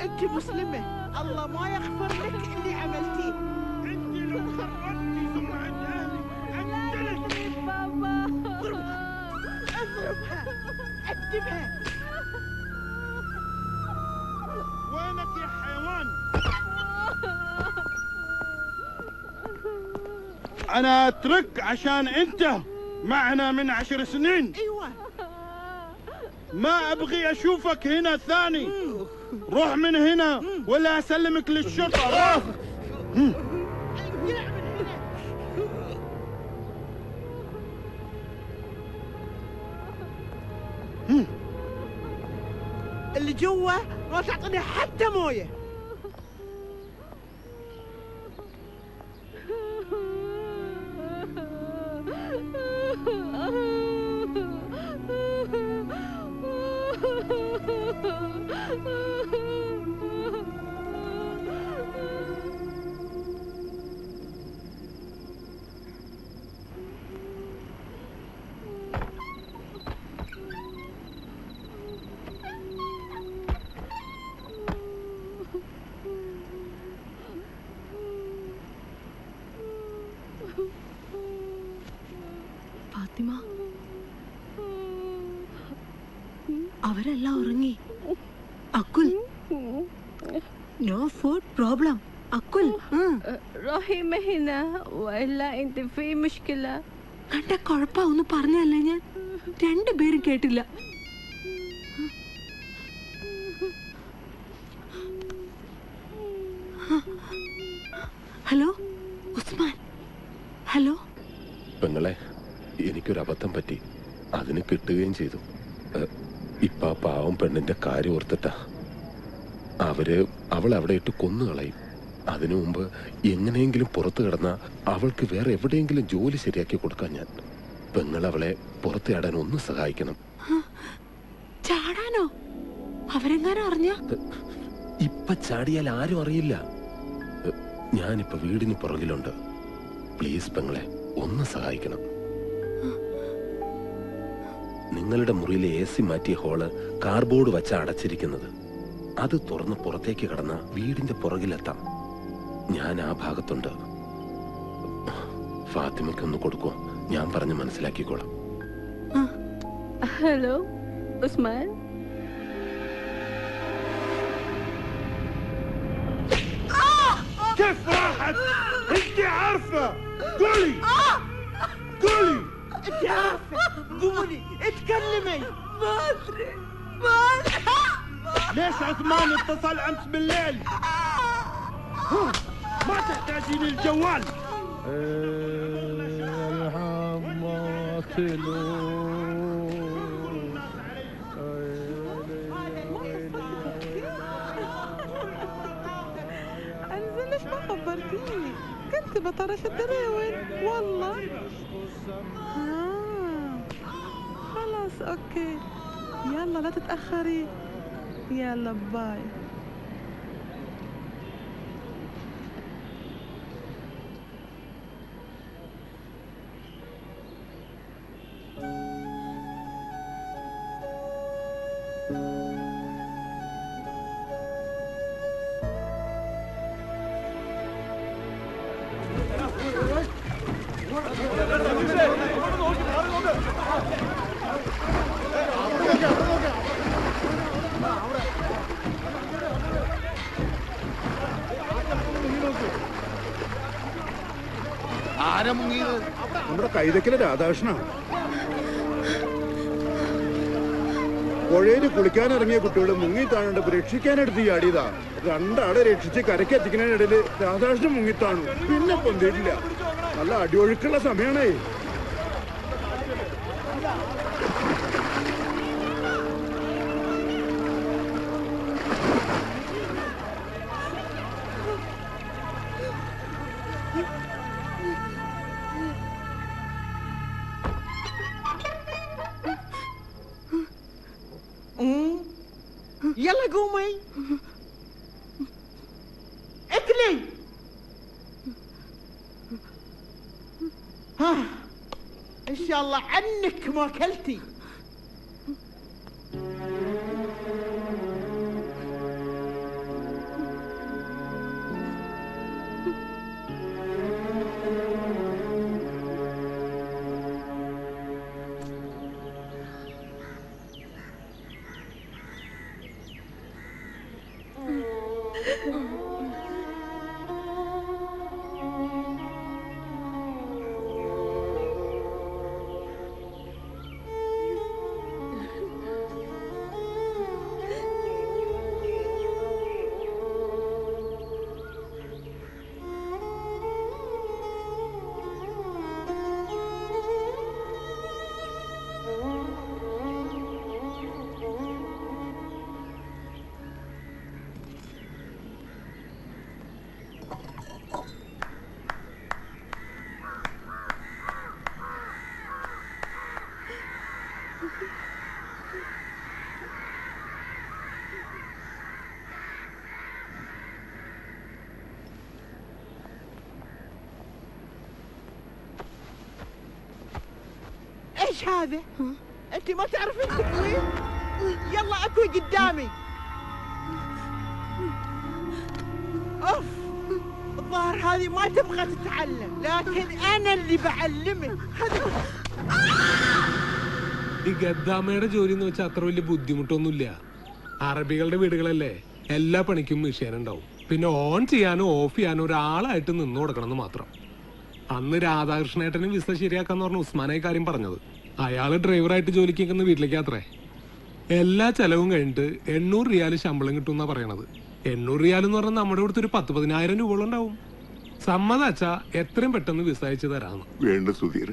انت مسلمة الله ما يغفر لك اللي عملتيه. انت لو خربتي سمعة اهلي اقتلك. بابا اضربها اكتبها. وينك يا حيوان؟ انا اترك عشان انت معنا من 10 سنين. ايوه ما ابغي اشوفك هنا ثاني. روح من هنا ولا اسلمك للشرطه. روح. اللي جوا ما تعطيني حتى مويه. ഫാത്തിമ, അവരെല്ലാം ഉറങ്ങി. അക്കുൽ, നോ ഫുഡ് പ്രോബ്ലം. അക്കുൽ روحي ما هنا والا انت في مشكله. കണ്ട കുഴപ്പം ഒന്ന് പറഞ്ഞല്ലേ, ഞാൻ 2 പേരും കേട്ടില്ല. ഹലോ ഉസ്മാൻ. ഹലോ പെങ്ങളെ, എനിക്കൊരു അബദ്ധം പറ്റി. അതിന് കിട്ടുകയും ചെയ്തു. ഇപ്പൊ ആ പാവം പെണ്ണിന്റെ കാര്യം ഓർത്തിട്ടാ. അവൾ അവിടെ ഇട്ട് കൊന്നുകളയും. അതിനു മുമ്പ് എങ്ങനെയെങ്കിലും പുറത്തു കിടന്ന അവൾക്ക് വേറെ എവിടെയെങ്കിലും ജോലി ശരിയാക്കി കൊടുക്കാൻ ഞാൻ. പെങ്ങൾ അവളെ പുറത്ത് ചാടാൻ ഒന്ന് സഹായിക്കണം. ചാടാനോ? അവരെങ്ങാനും അറിഞ്ഞ? ഇപ്പൊ ചാടിയാൽ ആരും അറിയില്ല. ഞാനിപ്പോ വീടിന് പുറകിലുണ്ട്. പ്ലീസ് പെങ്ങളെ, ഒന്ന് സഹായിക്കണം. നിങ്ങളുടെ മുറിയിലെ AC മാറ്റിയ ഹോള് കാർബോർഡ് വച്ച അടച്ചിരിക്കുന്നത്. അത് തുറന്ന് പുറത്തേക്ക് കടന്ന വീടിന്റെ പുറകിലെത്താം. ഞാൻ ആ ഭാഗത്തുണ്ട്. ഫാത്തിമയ്ക്ക് ഒന്ന് കൊടുക്കോ? ഞാൻ പറഞ്ഞ് മനസ്സിലാക്കിക്കോളാം. هلو عثمان. كيف راحت؟ انت عارفه. قولي قولي. انت عارفة، قولي اتكلمي. ما ادري ليش عثمان اتصل امس بالليل؟ ما تحتاجين الجوال. चलो انزل ليش ما خبرتيني؟ كنت بطرش الدراوين والله. خلاص اوكي يلا لا تتأخري. يلا باي. ആരാ മുങ്ങിയത്? നമ്മുടെ കൈതക്കലെ രാധാകൃഷ്ണ. പുഴയിൽ കുളിക്കാനിറങ്ങിയ കുട്ടികൾ മുങ്ങി താഴേണ്ടപ്പോ രക്ഷിക്കാനെടുത്ത് ചാടിയതാ. രണ്ടാളെ രക്ഷിച്ച് കരക്കെത്തിക്കുന്നതിനിടയിൽ രാധാകൃഷ്ണൻ മുങ്ങിത്താണു. പിന്നെ പൊന്തിയിട്ടില്ല. നല്ല അടിയൊഴുക്കുള്ള സമയമാണേ. يلا قومي اكلي. ها ان شاء الله عنك ما اكلتي. ايش هذا؟ انت ما تعرفين تطوين؟ يلا اكوي قدامي. اوف الظاهر هذه ما تبغى تتعلم لكن انا اللي بعلمك. ഈ ഗദ്ദാമയുടെ ജോലി എന്ന് വെച്ചാൽ അത്ര വലിയ ബുദ്ധിമുട്ടൊന്നുമില്ല. അറബികളുടെ വീടുകളല്ലേ, എല്ലാ പണിക്കും മെഷീൻ ഉണ്ടാവും. പിന്നെ ഓൺ ചെയ്യാനോ ഓഫ് ചെയ്യാനോ ഒരാളായിട്ട് നിന്ന് കൊടുക്കണം എന്ന് മാത്രം. അന്ന് രാധാകൃഷ്ണേട്ടന് വിസ ശരിയാക്കാന്ന് പറഞ്ഞ ഉസ്മാനായി കാര്യം പറഞ്ഞത്. അയാള് ഡ്രൈവറായിട്ട് ജോലിക്ക് നിൽക്കുന്ന വീട്ടിലേക്ക് യാത്രേ. എല്ലാ ചെലവും കഴിഞ്ഞിട്ട് 800 റിയാൽ ശമ്പളം കിട്ടും എന്നാ പറയണത്. 800 റിയാൽ എന്ന് പറഞ്ഞാൽ നമ്മുടെ ഇവിടുത്തെ ഒരു 10,000 രൂപകളും ഉണ്ടാവും. സമ്മതാച്ചാ എത്രയും പെട്ടെന്ന് വിസ അയച്ചു തരാന്ന്. വേണ്ട സുധീർ,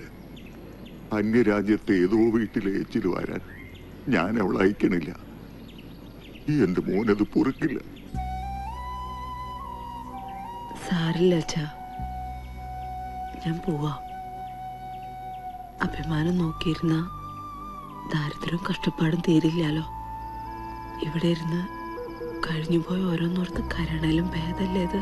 അന്യരാജ്യത്തെ ഏതോ വീട്ടിലെ ഏച്ചിൽ വരാൻ ഞാൻ അവളെ അയക്കണില്ല. എന്റെ മോനത് പൊറുക്കില്ല. സാരില്ല അച്ഛാ, ഞാൻ പോവാ. അഭിമാനം നോക്കിയിരുന്ന ദാരിദ്ര്യവും കഷ്ടപ്പാടും തീരില്ലാലോ. ഇവിടെ ഇരുന്ന് കഴിഞ്ഞുപോയ ഓരോന്നോർത്ത് കരണയിലും ഭേദല്ലേ ഇത്.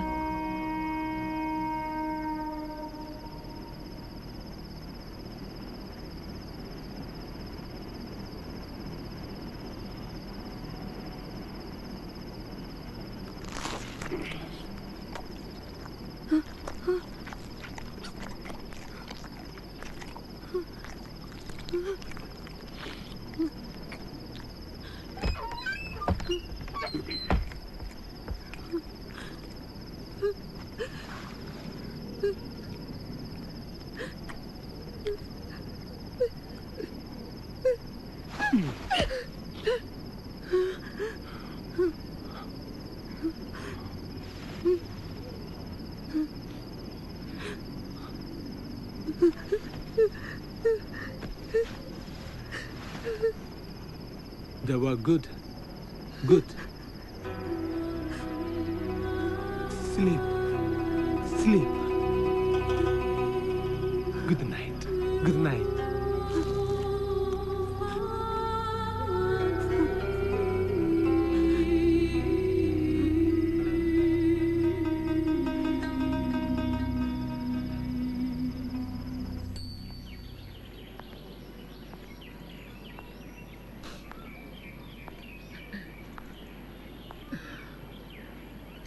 Good. Good. Sleep. Sleep. Good night. Good night.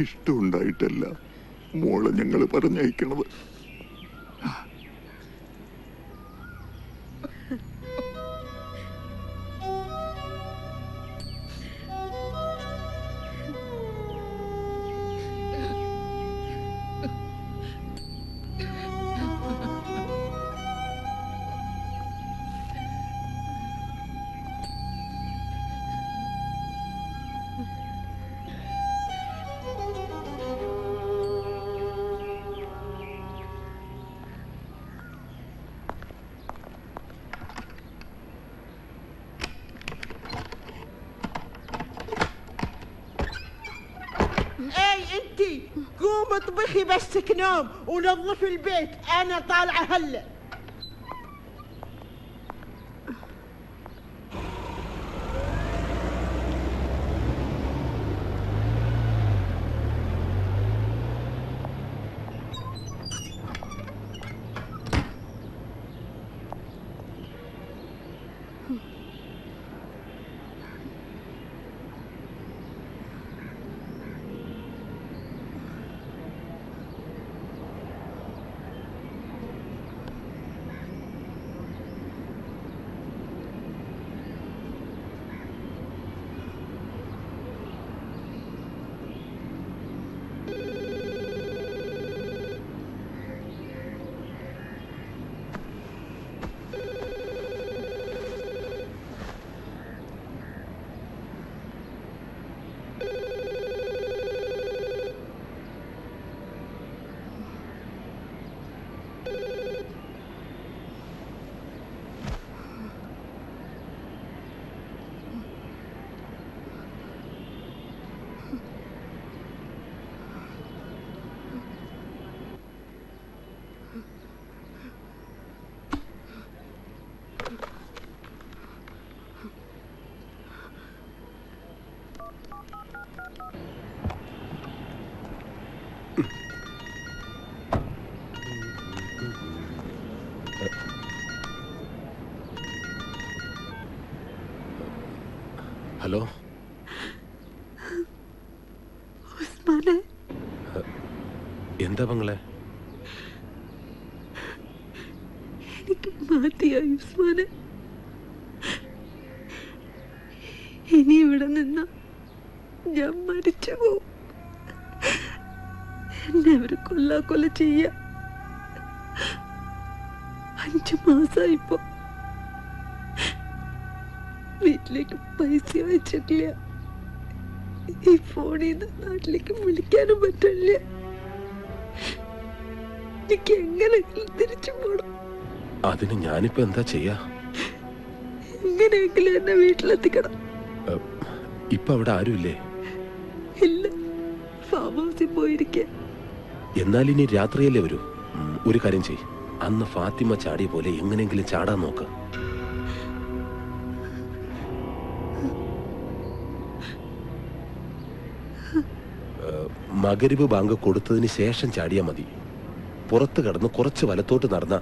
ഇഷ്ടമുണ്ടായിട്ടല്ല മോളെ ഞങ്ങൾ പറഞ്ഞയക്കണത്. اي انتي قوم اطبخي بس كنوم ونظفي البيت، انا طالعه هلا. ഹലോ ഉസ്മാനെ, എന്താ മങ്ങളെ? എനിക്ക് മതിയായി ഉസ്മാനെ. ഇനി ഇവിടെ നിന്ന ഞാൻ മരിച്ചു പോവും. എന്നെ അവര് കൊല്ലാക്കൊല ചെയ്യ. 5 മാസായിപ്പോ വീട്ടിലേക്ക് പൈസ അയച്ചിട്ടില്ല. ഈ ഫോണിൽ നിന്ന് നാട്ടിലേക്ക് വിളിക്കാനും പറ്റില്ല. എനിക്ക് എങ്ങനെയെങ്കിലും തിരിച്ചു പോണം. അതിന് ഞാനിപ്പോ എന്താ ചെയ്യാ? എങ്ങനെയെങ്കിലും എന്നെ വീട്ടിലെത്തിക്കണം. ഇപ്പൊ അവിടെ ആരുമില്ലേ? ഇല്ല, ഫാം ഹൗസിൽ പോയിരിക്ക. എന്നാൽ ഇനി രാത്രിയല്ലേ വരൂ. ഒരു കാര്യം ചെയ്, അന്ന് ഫാത്തിമ ചാടിയ പോലെ എങ്ങനെയെങ്കിലും ചാടാൻ നോക്ക്. മഗ്‌രിബ് ബാങ്ക് കൊടുത്തതിന് ശേഷം ചാടിയാൽ മതി. പുറത്ത് കടന്ന് കുറച്ച് വലത്തോട്ട് നടന്ന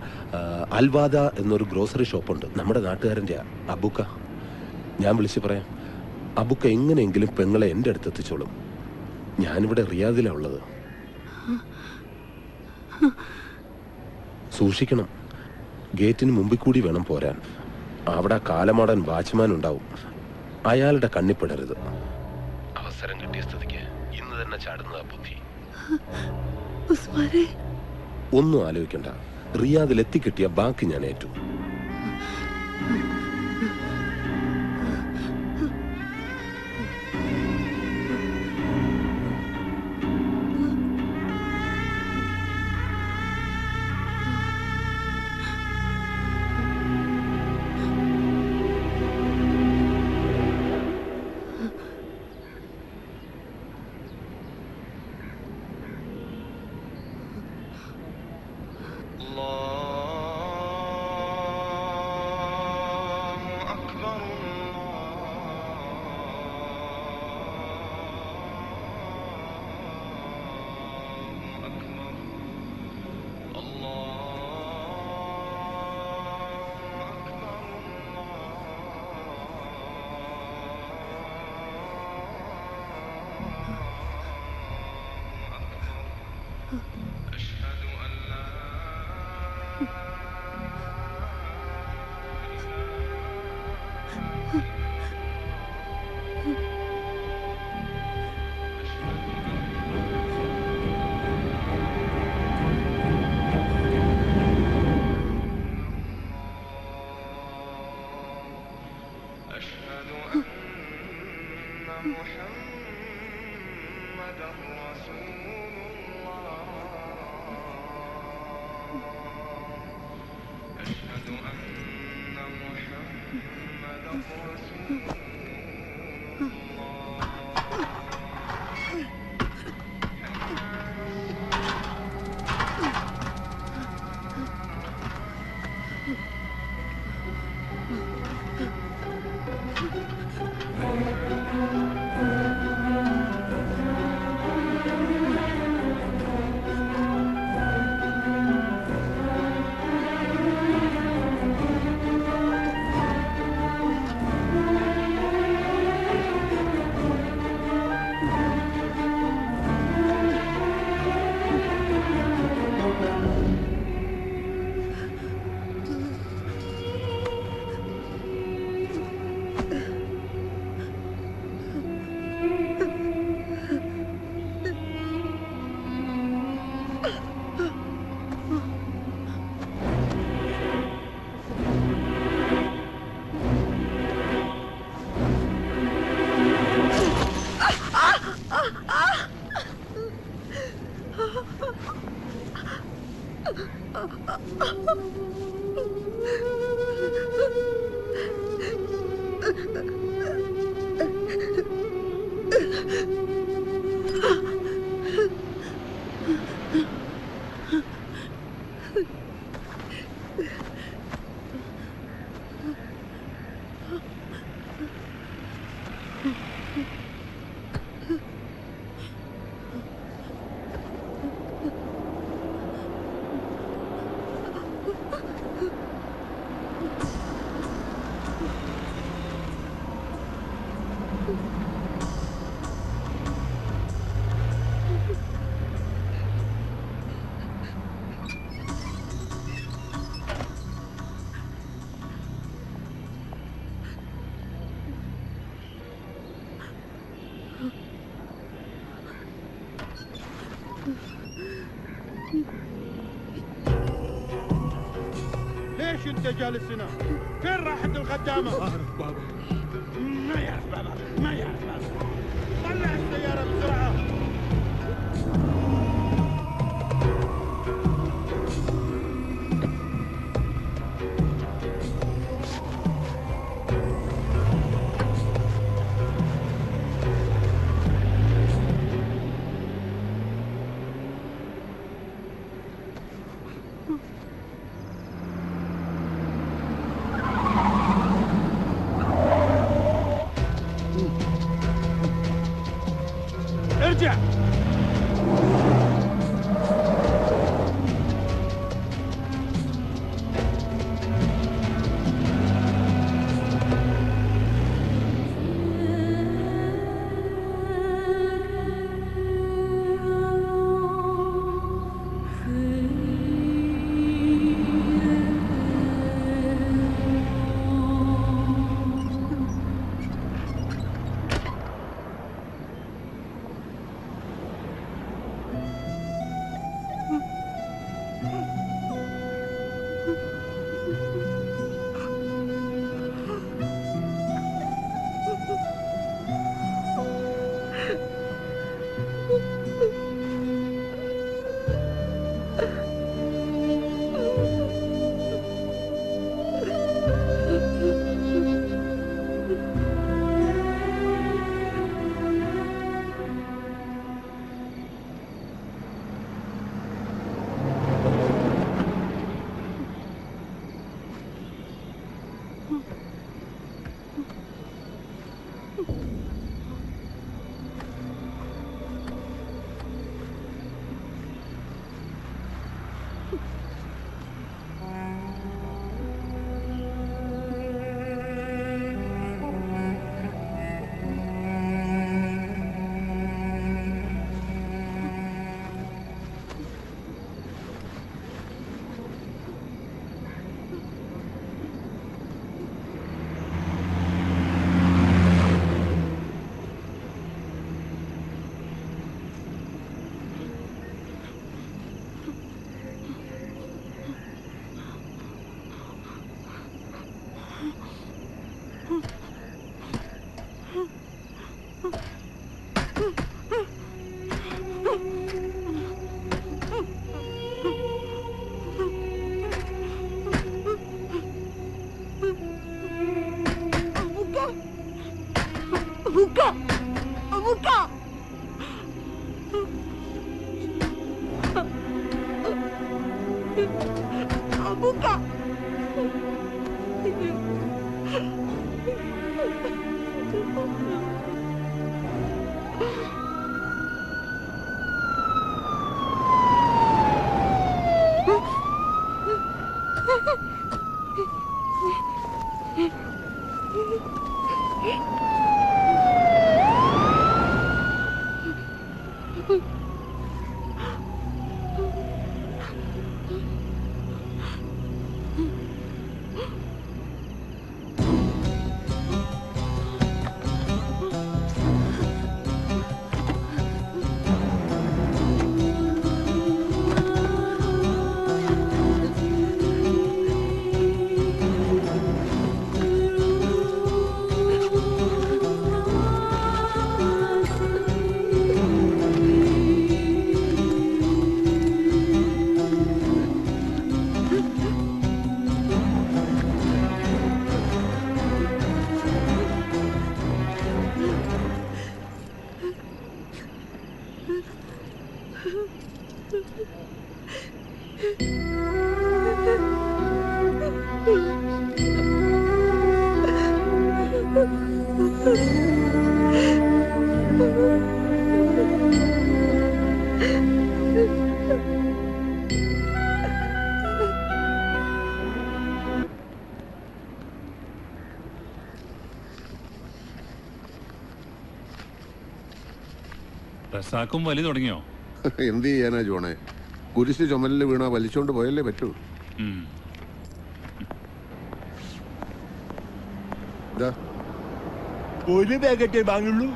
അൽവാദ എന്നൊരു ഗ്രോസറി ഷോപ്പുണ്ട്, നമ്മുടെ നാട്ടുകാരൻ്റെ അബുക്ക. ഞാൻ വിളിച്ച് പറയാം. അബുക്ക എങ്ങനെയെങ്കിലും പെങ്ങളെ എൻ്റെ അടുത്ത് എത്തിച്ചോളും. ഞാനിവിടെ റിയാദിലാണ് ഉള്ളത്. സൂക്ഷിക്കണം, ഗേറ്റിന് മുമ്പിൽ കൂടി വേണം പോരാൻ. അവിടെ കാലമാടൻ വാച്ച്മാൻ ഉണ്ടാവും, അയാളുടെ കണ്ണിപ്പെടരുത്. അവസരം കിട്ടിയ സ്ഥിതിക്ക് ഇന്ന് തന്നെ ചാടുന്നതാ ബുദ്ധി. ഒന്നും ആലോചിക്കണ്ട, റിയാദിൽ എത്തിക്കിട്ടിയ ബാക്കി ഞാൻ ഏറ്റു. ليش انت جالس هنا؟ فين راحت الخدامة؟ بابا ما يعرف بابا، ما يعرف بابا. طلع السيارة بسرعة. ارجع. Buka. റസാക്കും വലി തുടങ്ങിയോ? എന്ത് ചെയ്യാനാ ജോണേ, കുരിശ് ചുമലിൽ വീണാ വലിച്ചോണ്ട് പോയല്ലേ പറ്റൂ. ഒരു പാക്കറ്റേ വാങ്ങുള്ളൂ.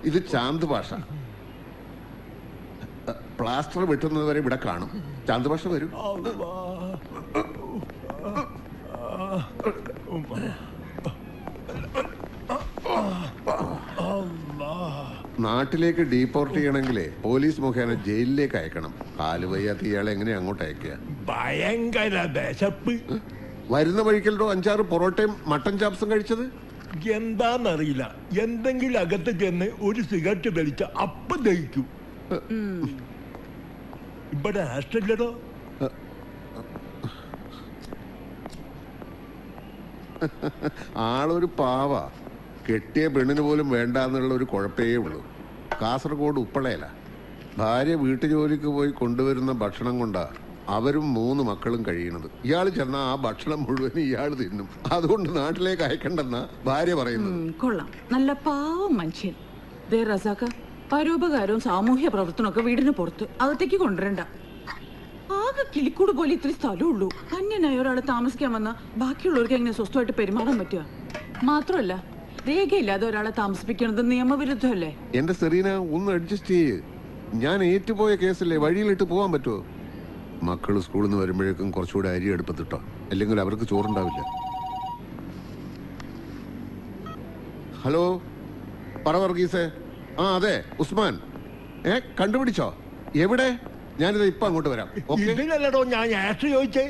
ഇത് ചാന്ത് ഭാഷ. പ്ലാസ്റ്റർ വെട്ടുന്നത് വരെ ഇവിടെ കാണും. ചാന്ത് ഭാഷ വരും. നാട്ടിലേക്ക് ഡീപ്പോർട്ട് ചെയ്യണമെങ്കിലേ പോലീസ് മുഖേന ജയിലിലേക്ക് അയക്കണം. കാല് വയ്യാത്ത ഇയാളെ എങ്ങനെ അങ്ങോട്ട് അയക്കുക? ഭയങ്കര വിശപ്പ്. വരുന്ന വഴിക്കല്ലോ 5-6 പൊറോട്ടയും മട്ടൻ ചാപ്സും കഴിച്ചത്. എന്താന്നറിയില്ല, എന്തെങ്കിലും അകത്ത് ചെന്ന് ഒരു സിഗരറ്റ് വലിച്ച അപ്പം ദഹിക്കും. ഇവിടെ ആസ്റ്റല്ലോ. ആളൊരു പാവ. കെട്ടിയ പെണ്ണിന് പോലും വേണ്ട എന്നുള്ള ഒരു കുഴപ്പേ ഉള്ളൂ. കാസർഗോഡ് ഉപ്പളയില. ഭാര്യ വീട്ടുജോലിക്ക് പോയി കൊണ്ടുവരുന്ന ഭക്ഷണം കൊണ്ടാ അവരും 3 മക്കളും കഴിയണത്. ഇയാൾ ചെന്നാ ആ ഭക്ഷണം മുഴുവൻ ഇയാൾ തിന്നും. അതുകൊണ്ട് നാട്ടിലേക്ക് അയക്കണ്ടെന്നാ ഭാര്യ പറയുന്നത്. കൊള്ളാം, നല്ല പാവം മനുഷ്യൻ. ദേ റസാക്ക, പരോപകാരവും സാമൂഹ്യ പ്രവർത്തനമൊക്കെ വീടിന് പുറത്ത് അകത്തേക്ക് കൊണ്ടുവരണ്ട. ആകെ കിളിക്കൂട് പോലെ ഇത്തിരി സ്ഥലമുള്ളൂ. അന്യനായ ഒരാളെ താമസിക്കാൻ വന്ന ബാക്കിയുള്ളവർക്ക് എങ്ങനെ സ്വസ്ഥമായിട്ട് പെരുമാറാൻ പറ്റുക? മാത്രമല്ല, രേഖയില്ലാതെ ഒരാളെ താമസിപ്പിക്കുന്നത് നിയമവിരുദ്ധമല്ലേ? എന്റെ സെറീന, ഒന്ന് അഡ്ജസ്റ്റ് ചെയ്യ്. ഞാൻ ഏറ്റുപോയ കേസല്ലേ, വഴിയിലിട്ട് പോകാൻ പറ്റുമോ? മക്കൾ സ്കൂളിൽ നിന്ന് വരുമ്പോഴേക്കും കുറച്ചുകൂടെ അരി അടുപ്പത്തിട്ടോ, അല്ലെങ്കിൽ അവർക്ക് ചോറുണ്ടാവില്ല. ഹലോ, പറ വർഗീസേ. ആ അതെ, ഉസ്മാൻ. കണ്ടുപിടിച്ചോ? എവിടെ? ഞാനിത് ഇപ്പൊ അങ്ങോട്ട് വരാം. ഇതിനല്ലടോ ഞാൻ ആഷ് ചോദിച്ചേ.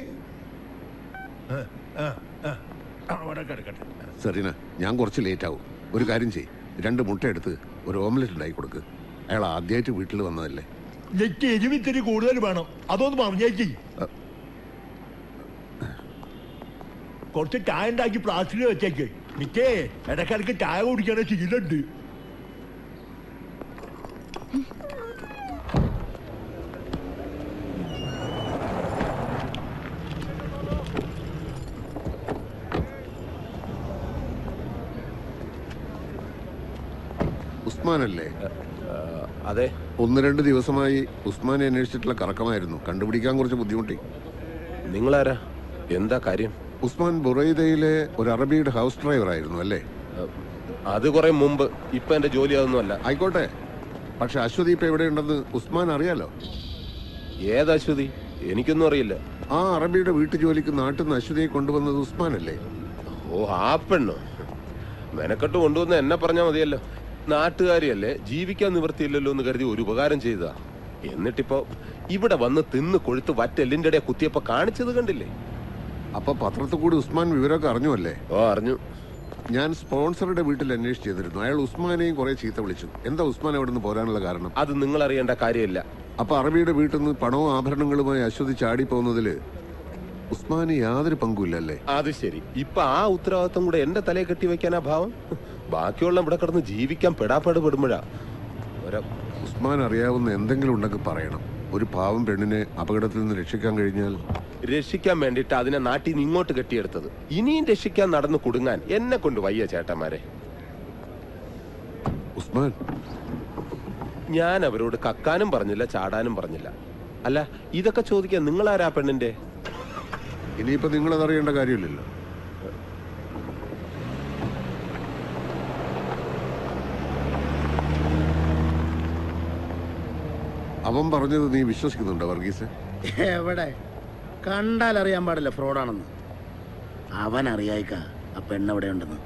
അവിടെ കിടക്കട്ടെ. സെറീന, ഞാൻ കുറച്ച് ലേറ്റ് ആവും. ഒരു കാര്യം ചെയ്യ്, 2 മുട്ട എടുത്ത് ഒരു ഓംലെറ്റ് ഉണ്ടാക്കി കൊടുക്ക്. അയാൾ ആദ്യമായിട്ട് വീട്ടിൽ വന്നതല്ലേ. എനിക്ക് എരിവിത്തിരി കൂടുതൽ വേണം, അതൊന്ന് പറഞ്ഞേക്ക്. കുറച്ച് ചായ ഉണ്ടാക്കി പ്ലാസ്റ്റിക്കിൽ വെച്ചേക്ക്. മിക്കേ ഇടയ്ക്കിടയ്ക്ക് ചായ കുടിക്കണ ശീലമുണ്ട്. ഉസ്മാനല്ലേ? അതെ. 1-2 ദിവസമായി ഉസ്മാനെ അന്വേഷിച്ചിട്ടുള്ള കറക്കമായിരുന്നു. കണ്ടുപിടിക്കാൻ കുറച്ച് ബുദ്ധിമുട്ടി. നിങ്ങളാരാ? എന്താ കാര്യം? ഉസ്മാൻ ബുറൈദയിലെ ഒരു അറബിയുടെ ഹൗസ് ഡ്രൈവർ ആയിരുന്നു അല്ലേ? അത് കുറെ മുമ്പ്. ഇപ്പൊ എന്റെ ജോലി അതൊന്നുമല്ല. ആയിക്കോട്ടെ, പക്ഷെ അശ്വതി ഇപ്പൊ എവിടെയുണ്ടെന്ന് ഉസ്മാൻ അറിയാലോ. ഏത് അശ്വതി? എനിക്കൊന്നും അറിയില്ല. ആ അറബിയുടെ വീട്ടു ജോലിക്ക് നാട്ടിൽ നിന്ന് അശ്വതിയെ കൊണ്ടുവന്നത് ഉസ്മാനല്ലേ? ഓ, ആ പെണ്ണോ? മെനക്കെട്ട് കൊണ്ടുവന്ന് എന്നെ പറഞ്ഞാൽ മതിയല്ലോ. നാട്ടുകാരിയല്ലേ, ജീവിക്കാൻ നിവൃത്തിയില്ലല്ലോ എന്ന് കരുതി ഒരു ഉപകാരം ചെയ്തതാ. എന്നിട്ടിപ്പോ ഇവിടെ വന്ന് തിന്ന് കൊഴുത്ത് വറ്റെല്ലിന്റെ ഇടയെ കുത്തിയപ്പോ കാണിച്ചത് കണ്ടില്ലേ? അപ്പൊ പത്രത്തിൽ കൂടി ഉസ്മാൻ വിവരമൊക്കെ അറിഞ്ഞു? ഓ, അറിഞ്ഞു. ഞാൻ സ്പോൺസറുടെ വീട്ടിൽ അന്വേഷിച്ച് ചെയ്തിരുന്നു. അയാൾ ഉസ്മാനെയും കുറെ ചീത്ത വിളിച്ചു. എന്താ ഉസ്മാൻ അവിടെ നിന്ന് പോരാനുള്ള കാരണം? അത് നിങ്ങൾ അറിയേണ്ട കാര്യമില്ല. അപ്പൊ അറബിയുടെ വീട്ടിൽ നിന്ന് പണവും ആഭരണങ്ങളുമായി അശ്വതി ചാടി പോകുന്നതില് ഉസ്മാന് യാതൊരു പങ്കുമില്ലല്ലേ? അത് ശരി. ഇപ്പൊ ആ ഉത്തരവാദിത്വം കൂടെ എന്റെ തലയെ കെട്ടി വെക്കാനാ ഭാവം? ബാക്കിയുള്ള ഇവിടെ കിടന്ന് ജീവിക്കാൻ പെടാപ്പാട് ഉസ്മാൻ അറിയാവുന്ന എന്തെങ്കിലും ഉണ്ടെങ്കിൽ പറയണം. ഒരു പാവം പെണ്ണിനെ അപകടത്തിൽ നിന്ന് രക്ഷിക്കാൻ കഴിഞ്ഞാൽ രക്ഷിക്കാൻ വേണ്ടിട്ട് അതിനെ നാട്ടിൽ നിന്ന് ഇങ്ങോട്ട് കെട്ടിയെടുത്തത്. ഇനിയും രക്ഷിക്കാൻ നടന്നു കുടുങ്ങാൻ എന്നെ കൊണ്ട് വയ്യ ചേട്ടന്മാരെ. ഉസ്മാൻ, ഞാൻ അവരോട് കക്കാനും പറഞ്ഞില്ല, ചാടാനും പറഞ്ഞില്ല. അല്ല, ഇതൊക്കെ ചോദിക്കാൻ നിങ്ങളാരാ പെണ്ണിന്റെ? ഇനിയിപ്പോ നിങ്ങളതറിയേണ്ട കാര്യമില്ലല്ലോ. അവൻ പറഞ്ഞത് നീ വിശ്വസിക്കുന്നുണ്ടോ വർഗീസ്? എവിടെ കണ്ടാൽ അറിയാൻ പാടില്ല ഫ്രോഡാണെന്ന്. അവൻ അറിയായിക്ക ആ പെണ്ണെവിടെ ഉണ്ടെന്ന്.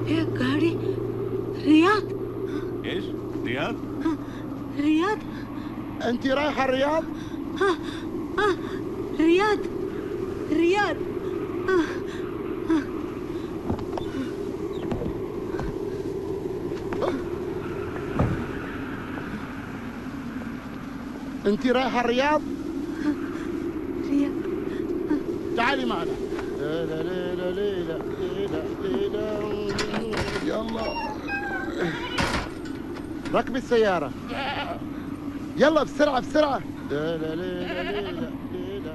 गाड़ी रियाद ايش؟ رياض؟ رياض انت رايحه الرياض؟ رياض رياض انت رايحه الرياض؟ رياض تعالي معنا. ليلى ليلى ليلى ليلى ليلى يلا ركبي السيارة يلا بسرعة بسرعة. ليلى ليلى ليلى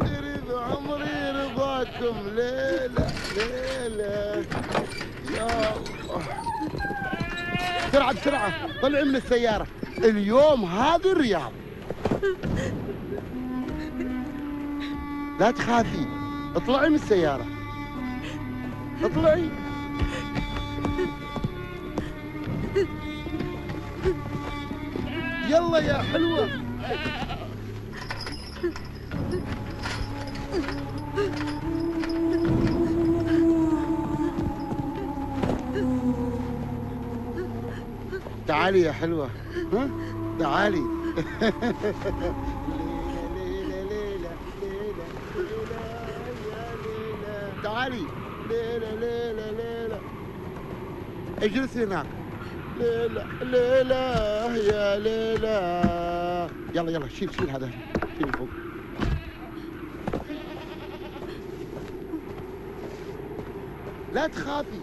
تريد عمري رضاكم. ليلى ليلى يا الله بسرعة بسرعة طلعي من السيارة. اليوم هذه الرياض. لا تخافي اطلعي من السيارة اطلعي. يلا يا حلوة. تعالي يا حلوة. ها تعالي. تعالي. ليلى ليلى ليلى اجلسي هناك. ليلى ليلى يا ليلى. يلا يلا شيل هذا شيل فوق. لا تخافي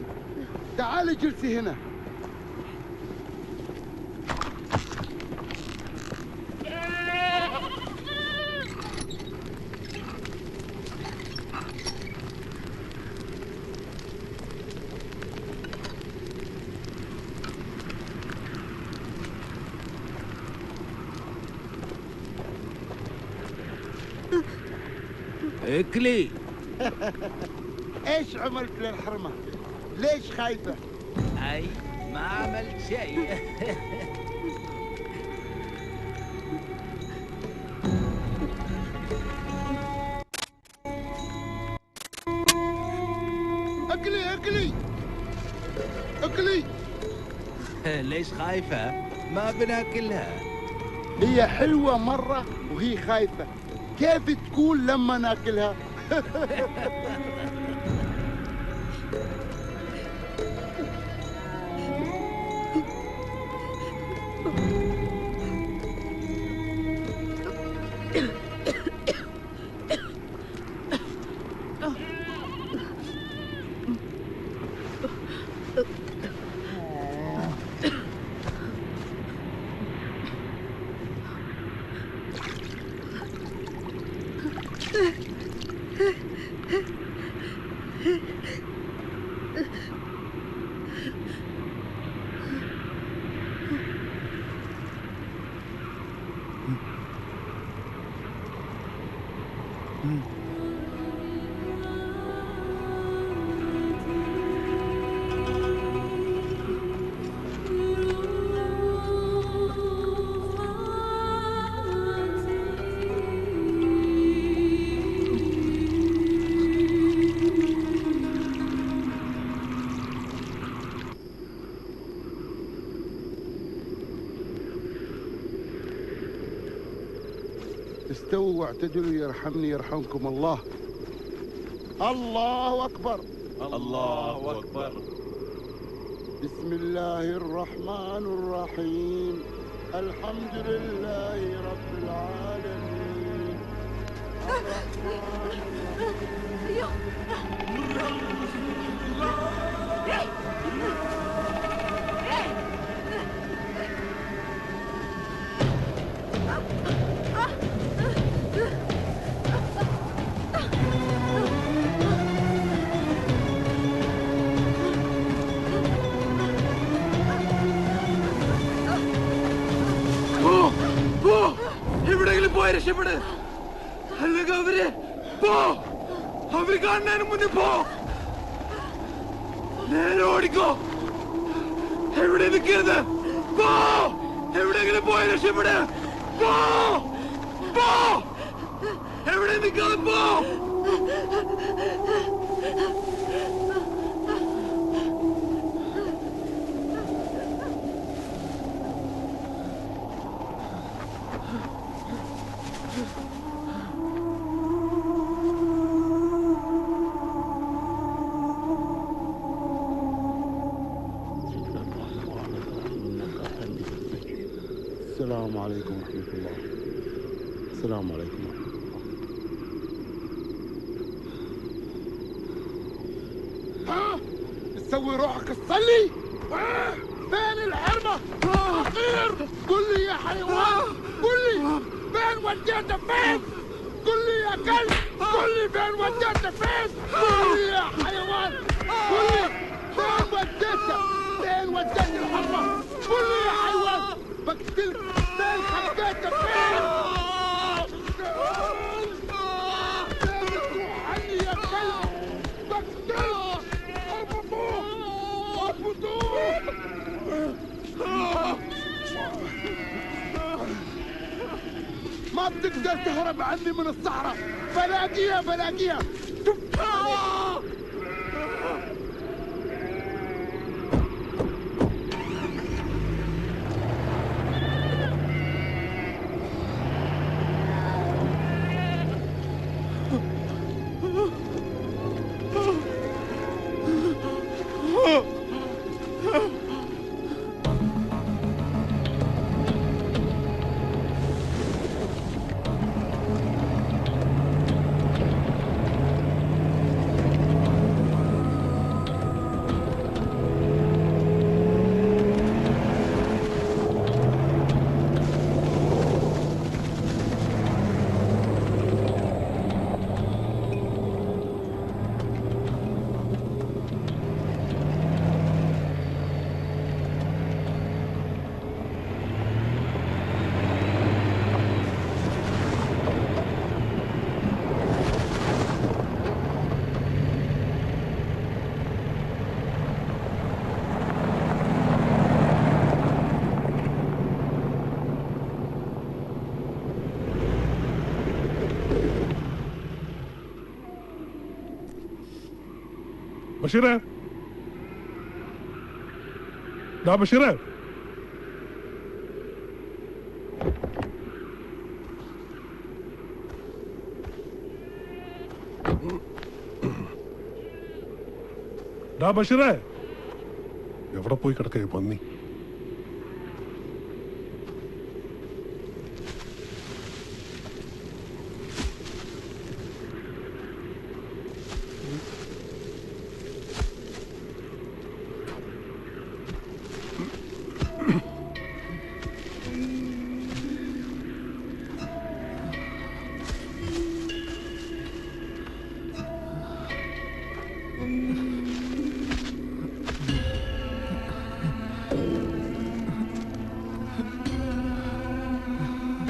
تعالي جلسي هنا. اكلي. ايش عملت للحرمة؟ ليش خايفة؟ اي ما عملت شيء. اكلي اكلي اكلي. ليش خايفة؟ ما بناكلها. هي حلوة مرة وهي خايفة. كيف تكون لما ناكلها؟ استووا واعتدلوا يرحمني يرحمكم الله. الله أكبر. الله أكبر. بسم الله الرحمن الرحيم. الحمد لله رب العالمين. എവിടെയെങ്കിലും പോയി രക്ഷപ്പെട്, അല്ലെങ്കിൽ അവര് കാണുന്നതിന് മുന്നേ പോ. നേരെ ഓടിക്കോ, എവിടെ നിൽക്കരുത്. പോ, എവിടെയെങ്കിലും പോയി രക്ഷപ്പെട്. പോ, എവിടെ നിൽക്കാതെ പോ. السلام عليكم ورحمة الله. السلام عليكم ورحمة الله. ها؟ تسوي روحك تصلي؟ فين الحرمة؟ أخير قل لي يا حيوان، قل لي فين وديته فين؟ قل لي يا كلب، قل لي فين وديته فين؟ قل لي يا حيوان، قل لي فين وديته؟ فين وديت الحرمة؟ قل لي يا حيوان بقتلك. فين خبيته فين؟ فين تروح عني يا كلب؟ بقتلك. اربطوه اربطوه. ما بتقدر تهرب عني من الصحراء. بلاقيها بلاقيها. ബഷീറേ, ദാ ബഷീറേ, ദാ ബഷീറേ, എവിടെ പോയി കിടക്കേ പന്നി?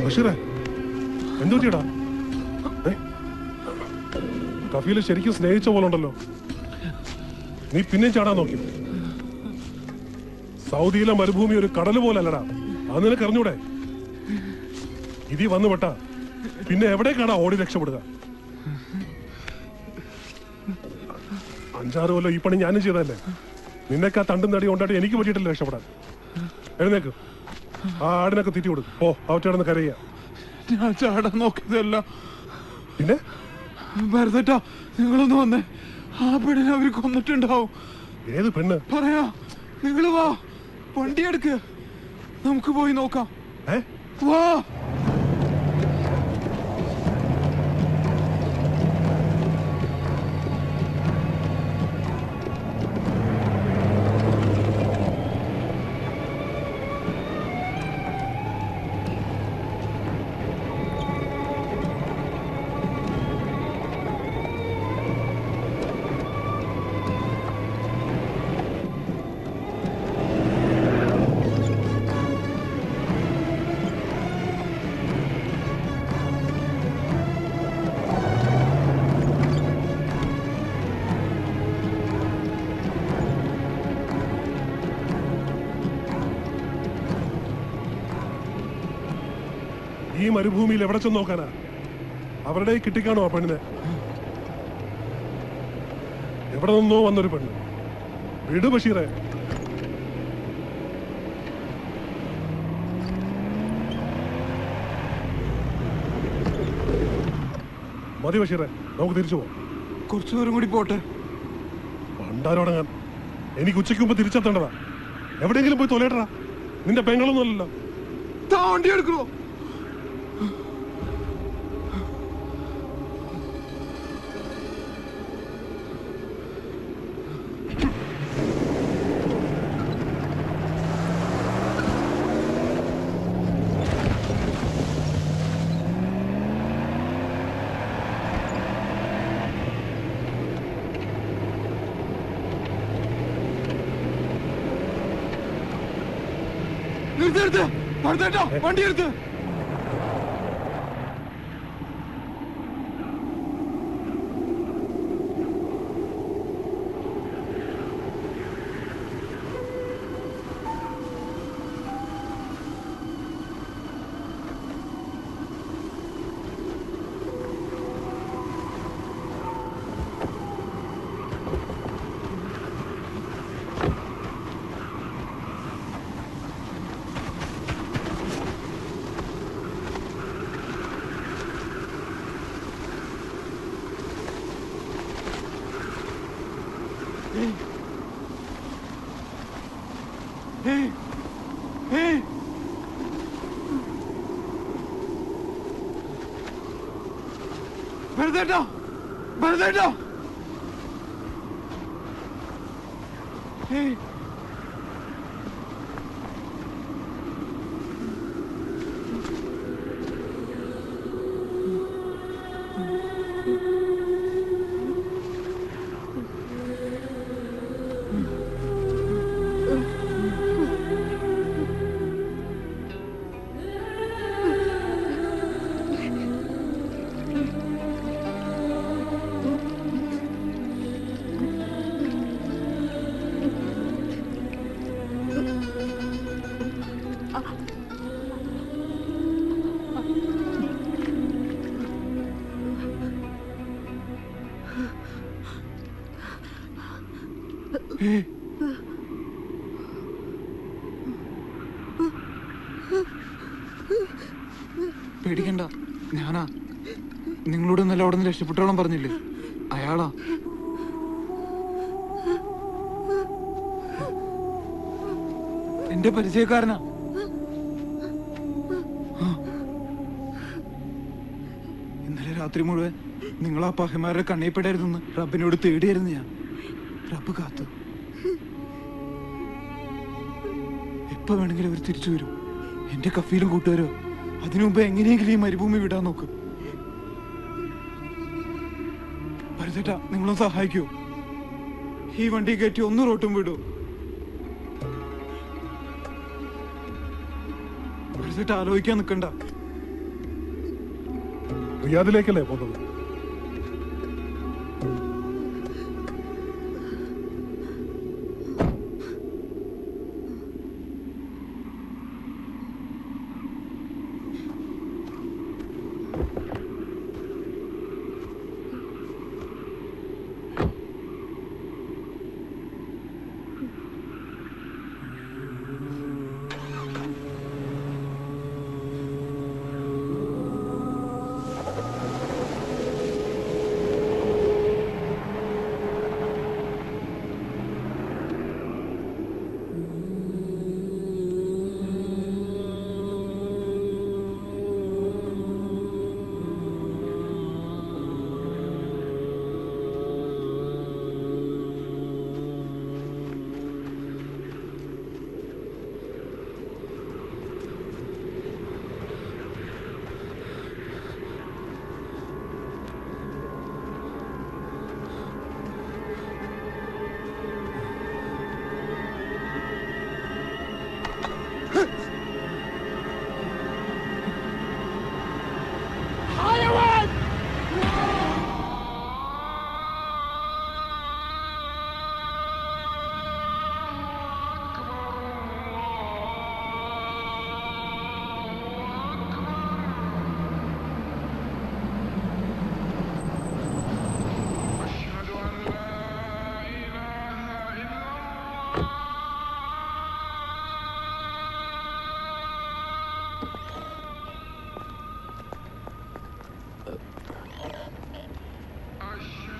ബഷീറേ എന്തു പറ്റിയടാ? കഫീല് ശരിക്കും സ്നേഹിച്ച പോലെ ഉണ്ടല്ലോ. നീ പിന്നെയും ചാടാൻ നോക്കി. സൗദിയിലെ മരുഭൂമി ഒരു കടൽ പോലെ അല്ലടാ. അത് നിനക്ക് അറിഞ്ഞൂടെ? ഇതി വന്നു പെട്ടാ പിന്നെ എവിടേക്കാടാ ഓടി രക്ഷപ്പെടുക? 5-6 കൊല്ലം ഈ പണി ഞാനും ചെയ്തതല്ലേ. നിന്നൊക്കെ ആ തണ്ടും തടി കൊണ്ടായിട്ട് എനിക്ക് പറ്റിയിട്ടില്ല രക്ഷപ്പെടാൻ. എഴുന്നേക്ക്, ആ ആടിനൊക്കെ തീറ്റി കൊടുക്കും. ഓ അവറ്റ കരയ്യ. ഞാൻ ചാടാൻ നോക്കിയതല്ല. പിന്നെ ഭരതേട്ടാ, നിങ്ങളൊന്ന് വന്നേ. ആ പെണ്ണിനെ അവര് കൊന്നിട്ടുണ്ടാവും. ഏത് പെണ്ണ്? പറയാ, നിങ്ങള് വാ, വണ്ടി എടുക്ക്, നമുക്ക് പോയി നോക്കാം. വാ. ഈ മരുഭൂമിയിൽ എവിടെ ചെന്ന് നോക്കാനാ? അവരുടെ കിട്ടിക്കാണോ ആ പെണ്ണിനെ? എവിടെ നിന്നോ വന്നൊരു പെണ്ണ്. വിട് ബഷീറെ. മതി ബഷീറെ, നമുക്ക് തിരിച്ചു പോവാം. കുറച്ചു ദൂരം കൂടി പോട്ടെ. പണ്ടാരോടങ്ങാൻ എനിക്ക് ഉച്ചയ്ക്ക് മുമ്പ് തിരിച്ചെത്തേണ്ടതാ. എവിടെയെങ്കിലും പോയി തൊലയിട്ടടാ. നിന്റെ പെങ്ങളൊന്നും അല്ലല്ലോ. വണ്ടി എടുക്കണോ? നിർത്ത്, ഭരതേട്ടാ, വണ്ടി എടുത്ത്. ഭരതേട്ടാ, ഭരതേട്ടാ, പേടിക്കണ്ട, ഞാനാ. നിങ്ങളോട് ഇന്നലെ അവിടെ നിന്ന് രക്ഷപ്പെട്ടോളം പറഞ്ഞില്ലേ, അയാളാ. എന്റെ പരിചയക്കാരനാ. ഇന്നലെ രാത്രി മുഴുവൻ നിങ്ങൾ ആ പഹമാരുടെ കണ്ണീപ്പെടായിരുന്നു റബ്ബിനോട് തേടിയായിരുന്നു ഞാൻ. റബ്ബ് കാത്തു. എപ്പോ വേണമെങ്കിലും അവർ തിരിച്ചു വരും. എന്റെ കഫീലും കൂട്ടുകാരോ. അതിനു മുമ്പ് എങ്ങനെയെങ്കിലും ഈ മരുഭൂമി വിടാൻ നോക്ക്. ഭരതേട്ടാ, നിങ്ങളും സഹായിക്കൂ. ഈ വണ്ടി കയറ്റി ഒന്ന് റോട്ടും വിടൂ. ഭരതേട്ടാ, ആലോചിക്കാൻ നിൽക്കണ്ട. റിയാദിലേക്കല്ലേ പോകുന്നത്?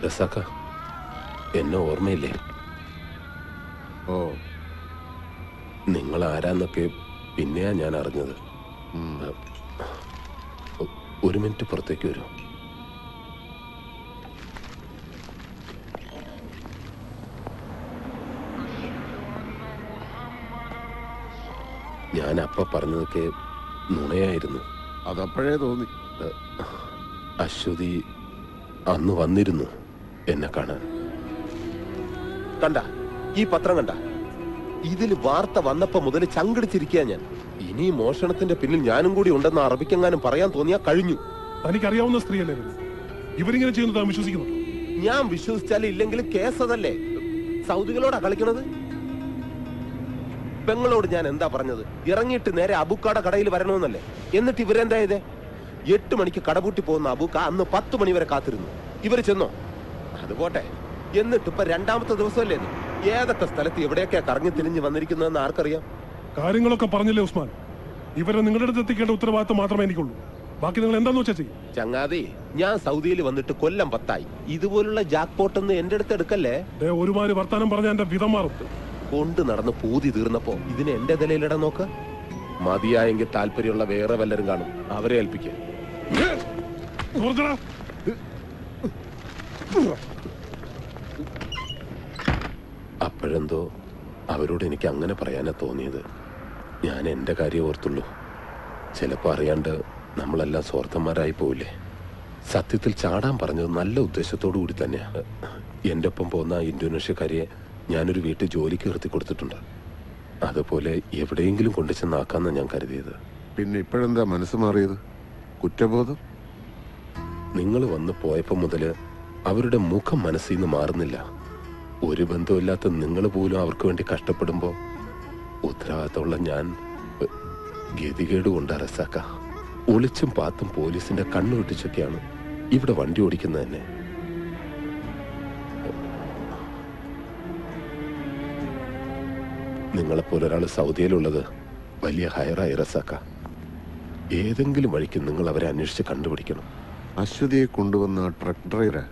റസാക്ക, എന്നെ ഓർമ്മയില്ലേ? ഓ, നിങ്ങൾ ആരാന്നൊക്കെ പിന്നെയാ ഞാൻ അറിഞ്ഞത്. ഒരു മിനിറ്റ് പുറത്തേക്ക് വരൂ. ഞാൻ അപ്പ പറഞ്ഞതൊക്കെ നുണയായിരുന്നു. അതപ്പോഴേ തോന്നി. അശ്വതി അന്ന് വന്നിരുന്നു എന്നെ കാണാൻ. കണ്ട ഈ പത്രം കണ്ട? ഇതിൽ വാർത്ത വന്നപ്പോ മുതൽ ചങ്കടിച്ചിരിക്കുക ഞാൻ. ഇനി മോഷണത്തിന്റെ പിന്നിൽ ഞാനും കൂടി ഉണ്ടെന്ന് അറബിക്കെങ്ങാനും പറയാൻ തോന്നിയാ കഴിഞ്ഞു. തനിക്കറിയാവുന്ന സ്ത്രീയല്ലേ ഇവരിങ്ങനെ ചെയ്യുന്നത്? വിശ്വസിക്കുന്നു? ഞാൻ വിശ്വസിച്ചാലും ഇല്ലെങ്കിലും കേസ് അതല്ലേ. സൗദികളോടാ കളിക്കണത്. പെങ്ങളോട് ഞാൻ എന്താ പറഞ്ഞത്? ഇറങ്ങിയിട്ട് നേരെ അബൂക്കാടെ കടയിൽ വരണമെന്നല്ലേ. എന്നിട്ട് ഇവരെന്താ ചെയ്തേ? 8 മണിക്ക് കടപൂട്ടി പോകുന്ന അബൂക്ക അന്ന് 10 മണി വരെ കാത്തിരുന്നു. ഇവര് ചെന്നോ? അതുപോട്ടെ. എന്നിട്ട് ഇപ്പൊ 2ാമത്തെ ദിവസമല്ലേ ഇത്? ഏതൊക്കെ സ്ഥലത്ത് എവിടെയൊക്കെയാ കറങ്ങി തിരിഞ്ഞ് വന്നിരിക്കുന്നതെന്ന് ആർക്കറിയാം? കാര്യങ്ങളൊക്കെ പറഞ്ഞില്ലേ ഉസ്മാൻ? ഇവരെ നിങ്ങളുടെ അടുത്ത് എത്തിക്കേണ്ട ഉത്തരവാദിത്തം മാത്രമേ എനിക്കുള്ളൂ. ബാക്കി നിങ്ങൾ എന്താന്ന് വെച്ചാ ചെയ്യും. ചങ്ങാതി, ഞാൻ സൗദിയിൽ വന്നിട്ട് കൊല്ലം 10 ആയി. ഇതുപോലുള്ള ജാക്ക്പോട്ട് ഒന്നും എന്റെ അടുത്ത് എടുക്കല്ലേ. ഒരുമാതിരി വർത്താനം പറഞ്ഞ എന്റെ വിധം മാറും. കൊണ്ട് നടന്ന് പൂതി തീർന്നപ്പോ ഇതിന് എന്റെ നിലയിലിടാൻ നോക്ക്. മതിയായെങ്കിൽ താല്പര്യമുള്ള വേറെ വല്ലരും കാണും, അവരെ ഏൽപ്പിക്കുക. അപ്പോഴെന്തോ അവരോട് എനിക്ക് അങ്ങനെ പറയാനാ തോന്നിയത്. ഞാൻ എന്റെ കാര്യം ഓർത്തുള്ളൂ. ചിലപ്പോ അറിയാണ്ട് നമ്മളെല്ലാം സ്വാർത്ഥന്മാരായി പോവില്ലേ. സത്യത്തിൽ ചാടാൻ പറഞ്ഞത് നല്ല ഉദ്ദേശത്തോടു കൂടി തന്നെയാ. എന്റെ ഒപ്പം പോകുന്ന ഇന്തോനേഷ്യക്കാരിയെ ഞാനൊരു വീട്ടിൽ ജോലിക്ക് നിർത്തി കൊടുത്തിട്ടുണ്ട്. അതുപോലെ എവിടെയെങ്കിലും കൊണ്ടു ചെന്നാക്കാന്നാ ഞാൻ കരുതിയത്. പിന്നെ ഇപ്പോഴെന്താ മനസ്സ് മാറിയത്? കുറ്റബോധം? നിങ്ങൾ വന്ന് പോയപ്പോ മുതല് അവരുടെ മുഖം മനസ്സിൽ നിന്ന് മാറുന്നില്ല. ഒരു ബന്ധമില്ലാത്ത നിങ്ങൾ പോലും അവർക്ക് വേണ്ടി കഷ്ടപ്പെടുമ്പോ ഉത്തരവാദിത്തമുള്ള ഞാൻ ഗതികേട് കൊണ്ട് റസാക്ക. ഒളിച്ചും പാത്തും പോലീസിന്റെ കണ്ണു വെട്ടിച്ചൊക്കെയാണ് ഇവിടെ വണ്ടി ഓടിക്കുന്നത് തന്നെ. നിങ്ങളെപ്പോലെ ഒരാൾ സൗദിയിലുള്ളത് വലിയ ഹയറായി റസാക്ക. ഏതെങ്കിലും വഴിക്ക് നിങ്ങൾ അവരെ അന്വേഷിച്ച് കണ്ടുപിടിക്കണം. അശ്വതിയെ കൊണ്ടുവന്ന ട്രക്ക് ഡ്രൈവറാ?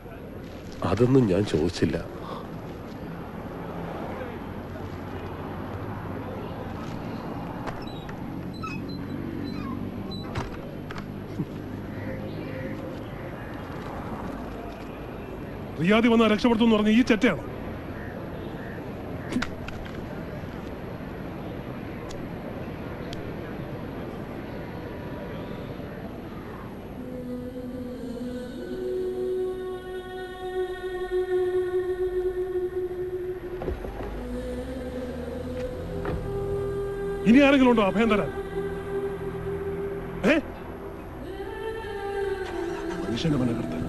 അതൊന്നും ഞാൻ ചോദിച്ചില്ല. റിയാദി വന്നാൽ രക്ഷപ്പെടുത്തുമെന്ന് പറഞ്ഞ ഈ ചെറ്റയാണ്. ഇനി ആരെങ്കിലും ഉണ്ടോ അഭയം തരാൻ? मनुष्य मना करता है।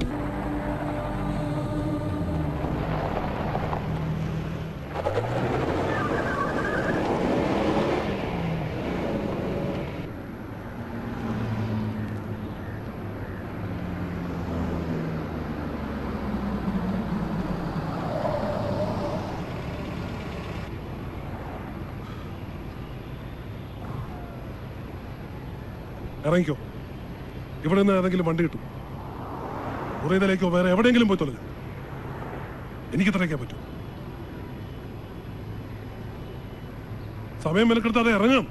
ഇറങ്ങിക്കോ. ഇവിടെ നിന്ന് ഏതെങ്കിലും വണ്ടി കിട്ടും. മുറിയിലേക്കോ വേറെ എവിടെയെങ്കിലും പോയി തൊലഞ്ഞു. എനിക്ക് ഇത്രയ്ക്കാൻ പറ്റും. സമയം മെനക്കെടുത്താതെ ഇറങ്ങാം.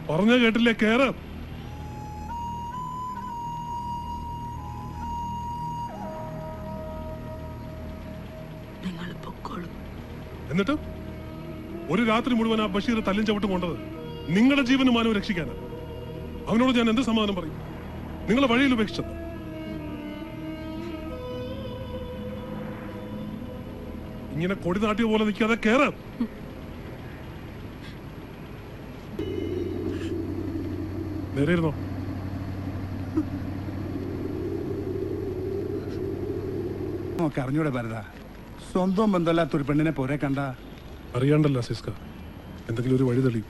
പറഞ്ഞ കേട്ടില്ലേ? കേറ്. എന്നിട്ട് ഒരു രാത്രി മുഴുവൻ ആ ബഷീർ തല്ലും ചവിട്ടും കൊണ്ടത് നിങ്ങളുടെ ജീവനും മാനവും രക്ഷിക്കാനാണ്. അവനോട് ഞാൻ എന്ത് സമാധാനം പറയും? നിങ്ങളെ വഴിയിൽ ഉപേക്ഷിച്ചത്. ഇങ്ങനെ കൊടി നാട്ടിയ പോലെ നിൽക്കാതെ കേറാം. നേരെ ഇരുന്നോ. അറിഞ്ഞൂടെ ഭരത, സ്വന്തം ബന്ധമല്ലാത്തൊരു പെണ്ണിനെ പോരെ കണ്ട അറിയാണ്ടല്ല സിസ്ക, എന്തെങ്കിലും ഒരു വഴി തെളിയും.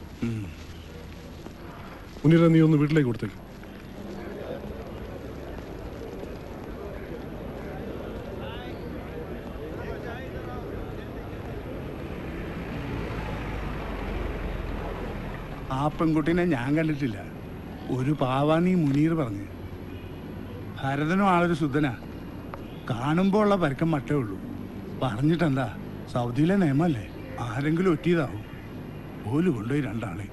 മുന്നിര നീ ഒന്ന് വീട്ടിലേക്ക് കൊടുത്തേക്ക്. ആ പെൺകുട്ടീനെ ഞാൻ കണ്ടിട്ടില്ല. ഒരു പാവാനീ മുനീർ പറഞ്ഞ്. ഭരതനും ആളൊരു ശുദ്ധനാ. കാണുമ്പോൾ ഉള്ള പരക്കം മട്ടേ ഉള്ളൂ. പറഞ്ഞിട്ടെന്താ, സൗദിയിലെ നിയമല്ലേ, ആരെങ്കിലും ഒറ്റിയതാവും. ഓല് കൊണ്ടുപോയി രണ്ടാളെ.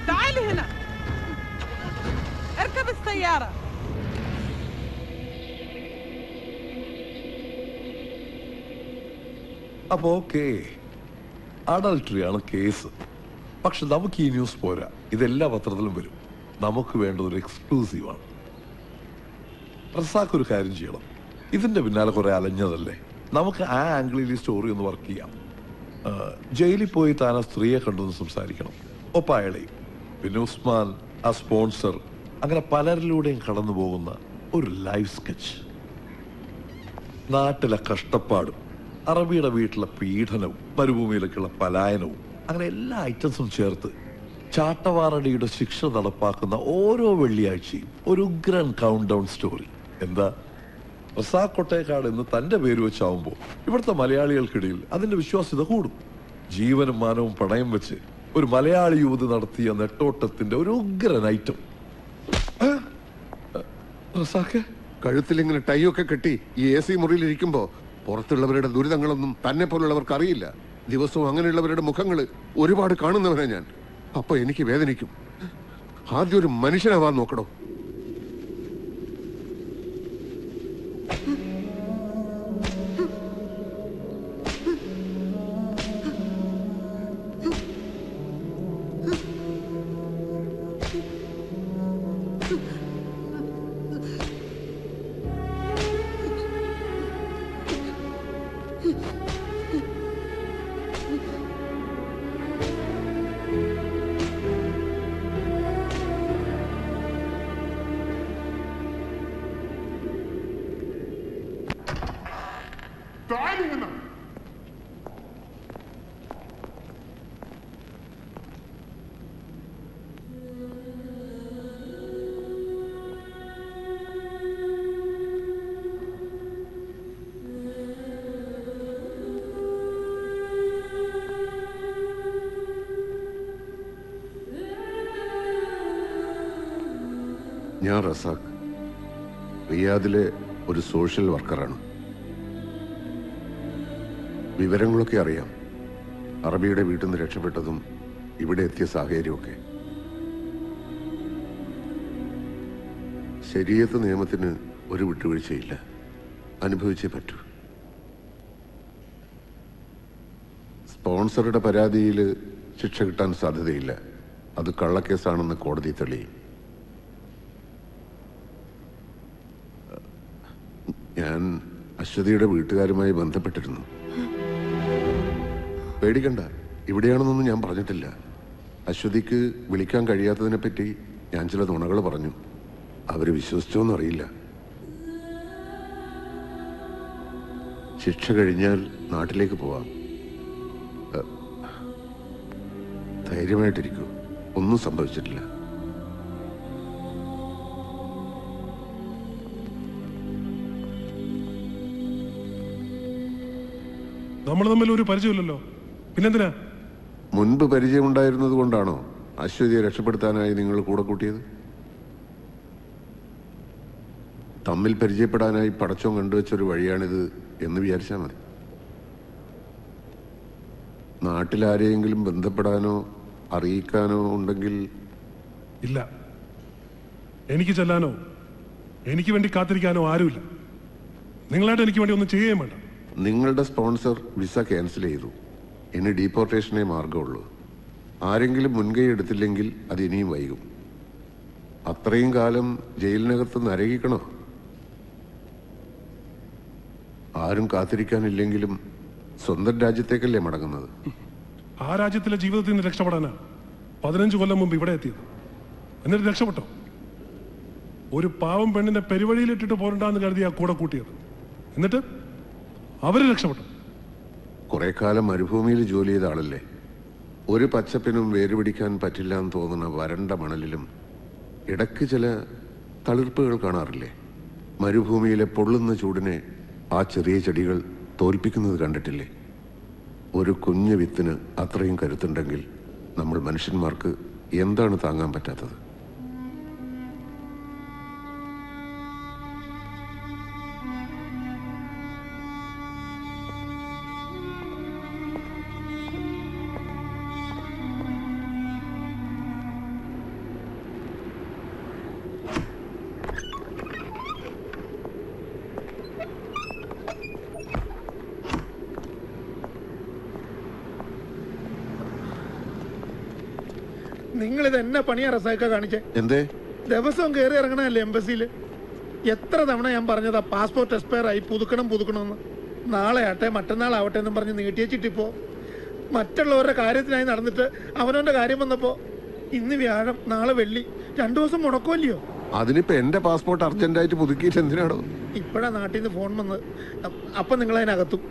تعالي هنا اركب السيارة. അപ്പോ ഓക്കെ, അഡൾട്ടറിയാണ് കേസ്. പക്ഷെ നമുക്ക് ഈ ന്യൂസ് പോരാ. ഇതെല്ലാ പത്രത്തിലും വരും. നമുക്ക് വേണ്ടത് ഒരു എക്സ്ക്ലൂസീവാണ്. റസാഖ് ഒരു കാര്യം ചെയ്യണം. ഇതിന്റെ പിന്നാലെ കുറെ അലഞ്ഞതല്ലേ, നമുക്ക് ആ ആംഗിളിൽ ഈ സ്റ്റോറി ഒന്ന് വർക്ക് ചെയ്യാം. ജയിലിൽ പോയി താൻ ആ സ്ത്രീയെ കണ്ടൊന്ന് സംസാരിക്കണം, ഒപ്പം അയാളെയും. പിന്നെ ഉസ്മാൻ, ആ സ്പോൺസർ, അങ്ങനെ പലരിലൂടെയും കടന്നു പോകുന്ന ഒരു ലൈഫ് സ്കെച്ച്. നാട്ടിലെ കഷ്ടപ്പാടും അറബിയുടെ വീട്ടിലെ പീഡനവും മരുഭൂമിയിലേക്കുള്ള പലായനവും അങ്ങനെ എല്ലാ ഐറ്റംസും ചേർത്ത് ചാട്ടവാറടിയുടെ ശിക്ഷ നടപ്പാക്കുന്ന ഓരോ വെള്ളിയാഴ്ചയും ഒരു ഉഗ്രൻ കൗണ്ട് ഡൗൺ സ്റ്റോറി. എന്താ, റസാഖ് കൊട്ടേക്കാട് എന്ന് തന്റെ പേര് വെച്ചാവുമ്പോൾ ഇവിടുത്തെ മലയാളികൾക്കിടയിൽ അതിന്റെ വിശ്വാസ്യത കൂടും. ജീവനും മാനവും പണയം വെച്ച് ഒരു മലയാളി യുവതി നടത്തിയ നെട്ടോട്ടത്തിന്റെ ഒരു ഉഗ്രൻ ഐറ്റം. റസാഖ് കഴുത്തിലിങ്ങനെ ടൈ ഒക്കെ കെട്ടി ഈ AC മുറിയിൽ ഇരിക്കുമ്പോ പുറത്തുള്ളവരുടെ ദുരിതങ്ങളൊന്നും തന്നെ പോലുള്ളവർക്ക് അറിയില്ല. ദിവസവും അങ്ങനെയുള്ളവരുടെ മുഖങ്ങൾ ഒരുപാട് കാണുന്നവനാ ഞാൻ. അപ്പൊ എനിക്ക് വേദനിക്കും. ആദ്യം ഒരു മനുഷ്യനാവാൻ നോക്കണോ. ഞാൻ റസാഖ്, റിയാദിലെ ഒരു സോഷ്യൽ വർക്കറാണ്. വിവരങ്ങളൊക്കെ അറിയാം. അറബിയുടെ വീട്ടിൽ നിന്ന് രക്ഷപ്പെട്ടതും ഇവിടെ എത്തിയ സാഹചര്യമൊക്കെ. ശരീഅത്ത് നിയമത്തിന് ഒരു വിട്ടുവീഴ്ചയില്ല. അനുഭവിച്ചേ പറ്റൂ. സ്പോൺസറുടെ പരാതിയിൽ ശിക്ഷ കിട്ടാൻ സാധ്യതയില്ല. അത് കള്ളക്കേസാണെന്ന് കോടതി തെളിയും. ഞാൻ അശ്വതിയുടെ വീട്ടുകാരുമായി ബന്ധപ്പെട്ടിരുന്നു. പേടിക്കണ്ട, ഇവിടെയാണെന്നൊന്നും ഞാൻ പറഞ്ഞിട്ടില്ല. അശ്വതിക്ക് വിളിക്കാൻ കഴിയാത്തതിനെ പറ്റി ഞാൻ ചില നുണകൾ പറഞ്ഞു. അവര് വിശ്വസിച്ചോന്നറിയില്ല. ശിക്ഷ കഴിഞ്ഞാൽ നാട്ടിലേക്ക് പോവാം. ധൈര്യമായിട്ടിരിക്കൂ, ഒന്നും സംഭവിച്ചിട്ടില്ല. നമ്മൾ തമ്മിൽ ഒരു പരിചയമില്ലല്ലോ, പിന്നെന്തിനാ? മുൻപ് പരിചയമുണ്ടായിരുന്നത് കൊണ്ടാണോ അശ്വതിയെ രക്ഷപ്പെടുത്താനായി നിങ്ങൾ കൂടെ കൂട്ടിയത്? തമ്മിൽ പരിചയപ്പെടാനായി പടച്ചോൻ കണ്ടുവച്ചൊരു വഴിയാണിത് എന്ന് വിചാരിച്ചാൽ മതി. നാട്ടിലാരെയെങ്കിലും ബന്ധപ്പെടാനോ അറിയിക്കാനോ ഉണ്ടെങ്കിൽ? ഇല്ല, എനിക്ക് ചെല്ലാനോ എനിക്ക് വേണ്ടി കാത്തിരിക്കാനോ ആരുമില്ല. നിങ്ങളായിട്ട് എനിക്ക് വേണ്ടി ഒന്നും ചെയ്യുകയും വേണ്ട. നിങ്ങളുടെ സ്പോൺസർ വിസ ക്യാൻസൽ ചെയ്തു. ഇനി ഡീപ്പോർട്ടേഷനേ മാർഗമുള്ളൂ. ആരെങ്കിലും മുൻകൈ എടുത്തില്ലെങ്കിൽ അത് ഇനിയും വൈകും. അത്രയും കാലം ജയിലിനകത്ത് നരകിക്കണോ? ആരും കാത്തിരിക്കാനില്ലെങ്കിലും സ്വന്തം രാജ്യത്തേക്കല്ലേ മടങ്ങുന്നത്? ആ രാജ്യത്തിലെ ജീവിതത്തിൽ നിന്ന് രക്ഷപ്പെടാനാ 15 കൊല്ലം മുമ്പ് ഇവിടെ എത്തിയത്. എന്നിട്ട് രക്ഷപ്പെട്ടോ? ഒരു പാവം പെണ്ണിനെ പെരുവഴിയിലിട്ടിട്ട് പോരണ്ടെന്ന് കരുതിയാ കൂടെ കൂട്ടിയത്. എന്നിട്ട് അവര് രക്ഷപ്പെട്ടു. കുറെ കാലം മരുഭൂമിയിൽ ജോലി ചെയ്ത ആളല്ലേ. ഒരു പച്ചപ്പിനും വേരുപിടിക്കാൻ പറ്റില്ല എന്ന് തോന്നുന്ന വരണ്ട മണലിലും ഇടയ്ക്ക് ചില തളിർപ്പുകൾ കാണാറില്ലേ? മരുഭൂമിയിലെ പൊള്ളുന്ന ചൂടിനെ ആ ചെറിയ ചെടികൾ തോൽപ്പിക്കുന്നത് കണ്ടിട്ടില്ലേ? ഒരു കുഞ്ഞു വിത്തിന് അത്രയും കരുത്തുണ്ടെങ്കിൽ നമ്മൾ മനുഷ്യന്മാർക്ക് എന്താണ് താങ്ങാൻ പറ്റാത്തത്? നിങ്ങളിത് എന്നെ പണിയാ റസാക്ക കാണിച്ചേ? എന്തേ? ദിവസവും കയറി ഇറങ്ങണല്ലേ എംബസിയിൽ? എത്ര തവണ ഞാൻ പറഞ്ഞതാ പാസ്പോർട്ട് എക്സ്പയർ ആയി, പുതുക്കണമെന്ന്. നാളെ ആട്ടെ മറ്റന്നാളാവട്ടെ എന്നും പറഞ്ഞ് നീട്ടിയച്ചിട്ടിപ്പോ മറ്റുള്ളവരുടെ കാര്യത്തിനായി നടന്നിട്ട് അവനവന്റെ കാര്യം വന്നപ്പോ ഇന്ന് വ്യാഴം നാളെ വെള്ളി 2 ദിവസം മുടക്കുമല്ലയോ? അതിനിപ്പോ എന്റെ പാസ്പോർട്ട് അർജന്റായിട്ട് പുതുക്കിയിട്ട് എന്തിനാണോ? ഇപ്പഴാ നാട്ടിൽ നിന്ന് ഫോൺ വന്ന്. അപ്പൊ നിങ്ങൾ അതിനകത്തും.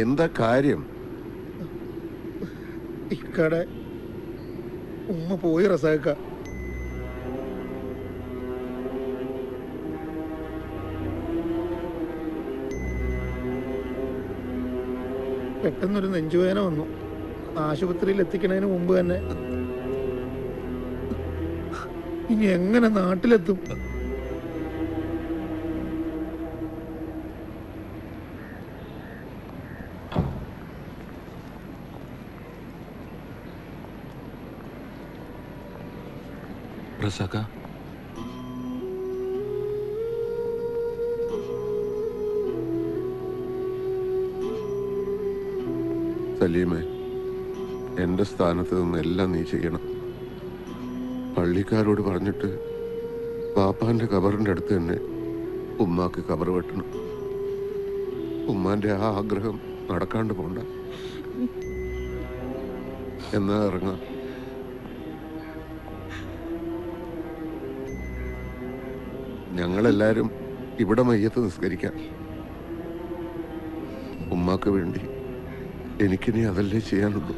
എന്താ കാര്യം? ഇക്കടെ ഉമ്മ പോയി റസാക്ക. പെട്ടെന്നൊരു നെഞ്ചുവേദന വന്നു. ആശുപത്രിയിൽ എത്തിക്കണതിന് മുമ്പ് തന്നെ. ഇനി എങ്ങനെ നാട്ടിലെത്തും? റസാക്ക, സലീമേ, എന്റെ സ്ഥാനത്ത് നിന്ന് എല്ലാം നീ ചെയ്യണം. പള്ളിക്കാരോട് പറഞ്ഞിട്ട് പാപ്പാന്റെ കബറിന്റെ അടുത്ത് തന്നെ ഉമ്മാക്ക് കബർ വെട്ടണം. ഉമ്മാന്റെ ആ ആഗ്രഹം നടക്കാണ്ട് പോണ്ട. എന്നാ ഇറങ്ങാം. ഞങ്ങളെല്ലാരും ഇവിടെ മയ്യത്ത് നിസ്കരിക്കാം. ഉമ്മാക്ക് വേണ്ടി എനിക്കിനി അതല്ലേ ചെയ്യാനുള്ളൂ.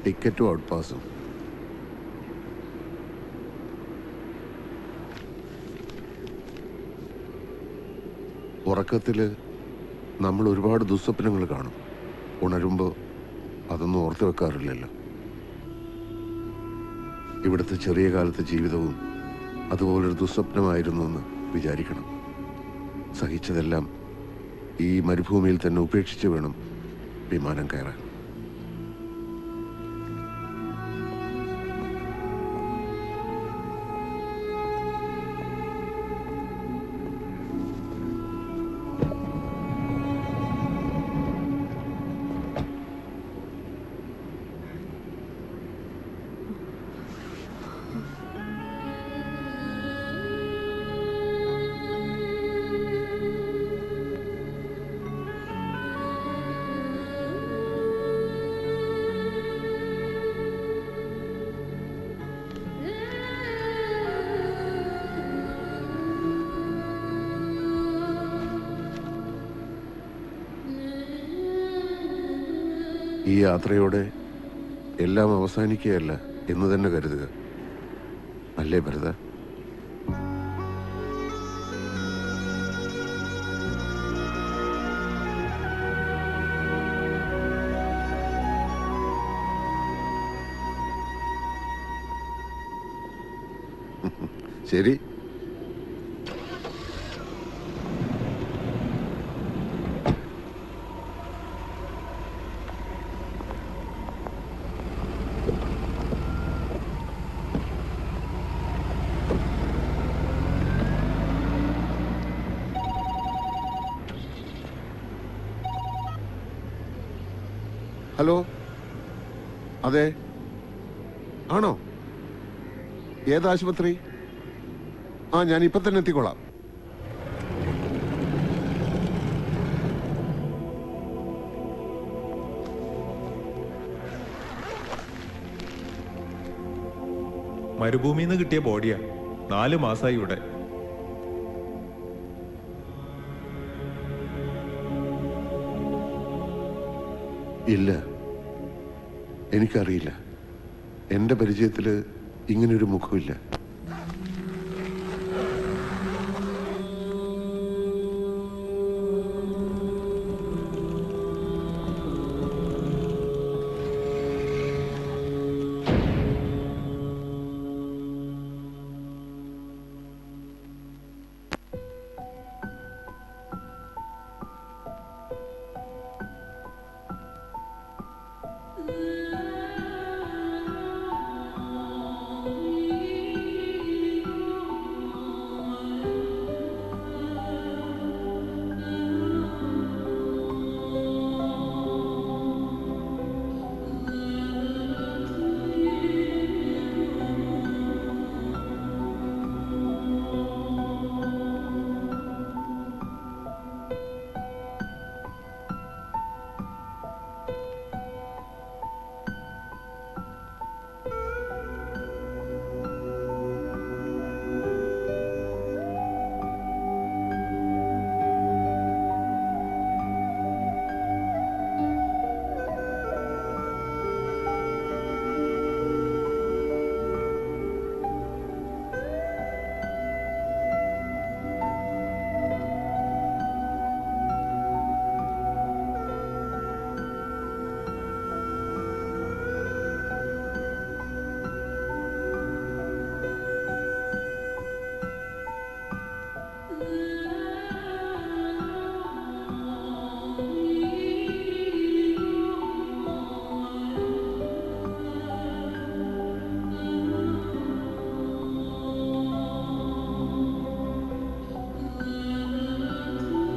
ടിക്കറ്റും ഔട്ട് പാസും. ഉറക്കത്തിൽ നമ്മൾ ഒരുപാട് ദുസ്വപ്നങ്ങൾ കാണും. ഉണരുമ്പോൾ അതൊന്നും ഓർത്ത് വെക്കാറില്ലല്ലോ. ഇവിടുത്തെ ചെറിയ കാലത്തെ ജീവിതവും അതുപോലൊരു ദുസ്വപ്നമായിരുന്നു എന്ന് വിചാരിക്കണം. സഹിച്ചതെല്ലാം ഈ മരുഭൂമിയിൽ തന്നെ ഉപേക്ഷിച്ച് വേണം വിമാനം കയറാൻ. ഈ യാത്രയോടെ എല്ലാം അവസാനിക്കുകയല്ല എന്ന് തന്നെ കരുതുക, അല്ലേ ഭരത? ശരി. ഹലോ, അതെ, ആണോ? ഏതാശുപത്രി? ഞാൻ ഇപ്പൊ തന്നെ എത്തിക്കോളാം. മരുഭൂമിയിൽ നിന്ന് കിട്ടിയ ബോഡിയാ. 4 മാസമായി ഇവിടെ. ഇല്ല, എനിക്കറിയില്ല. എൻ്റെ പരിചയത്തിൽ ഇങ്ങനൊരു മുഖമില്ല.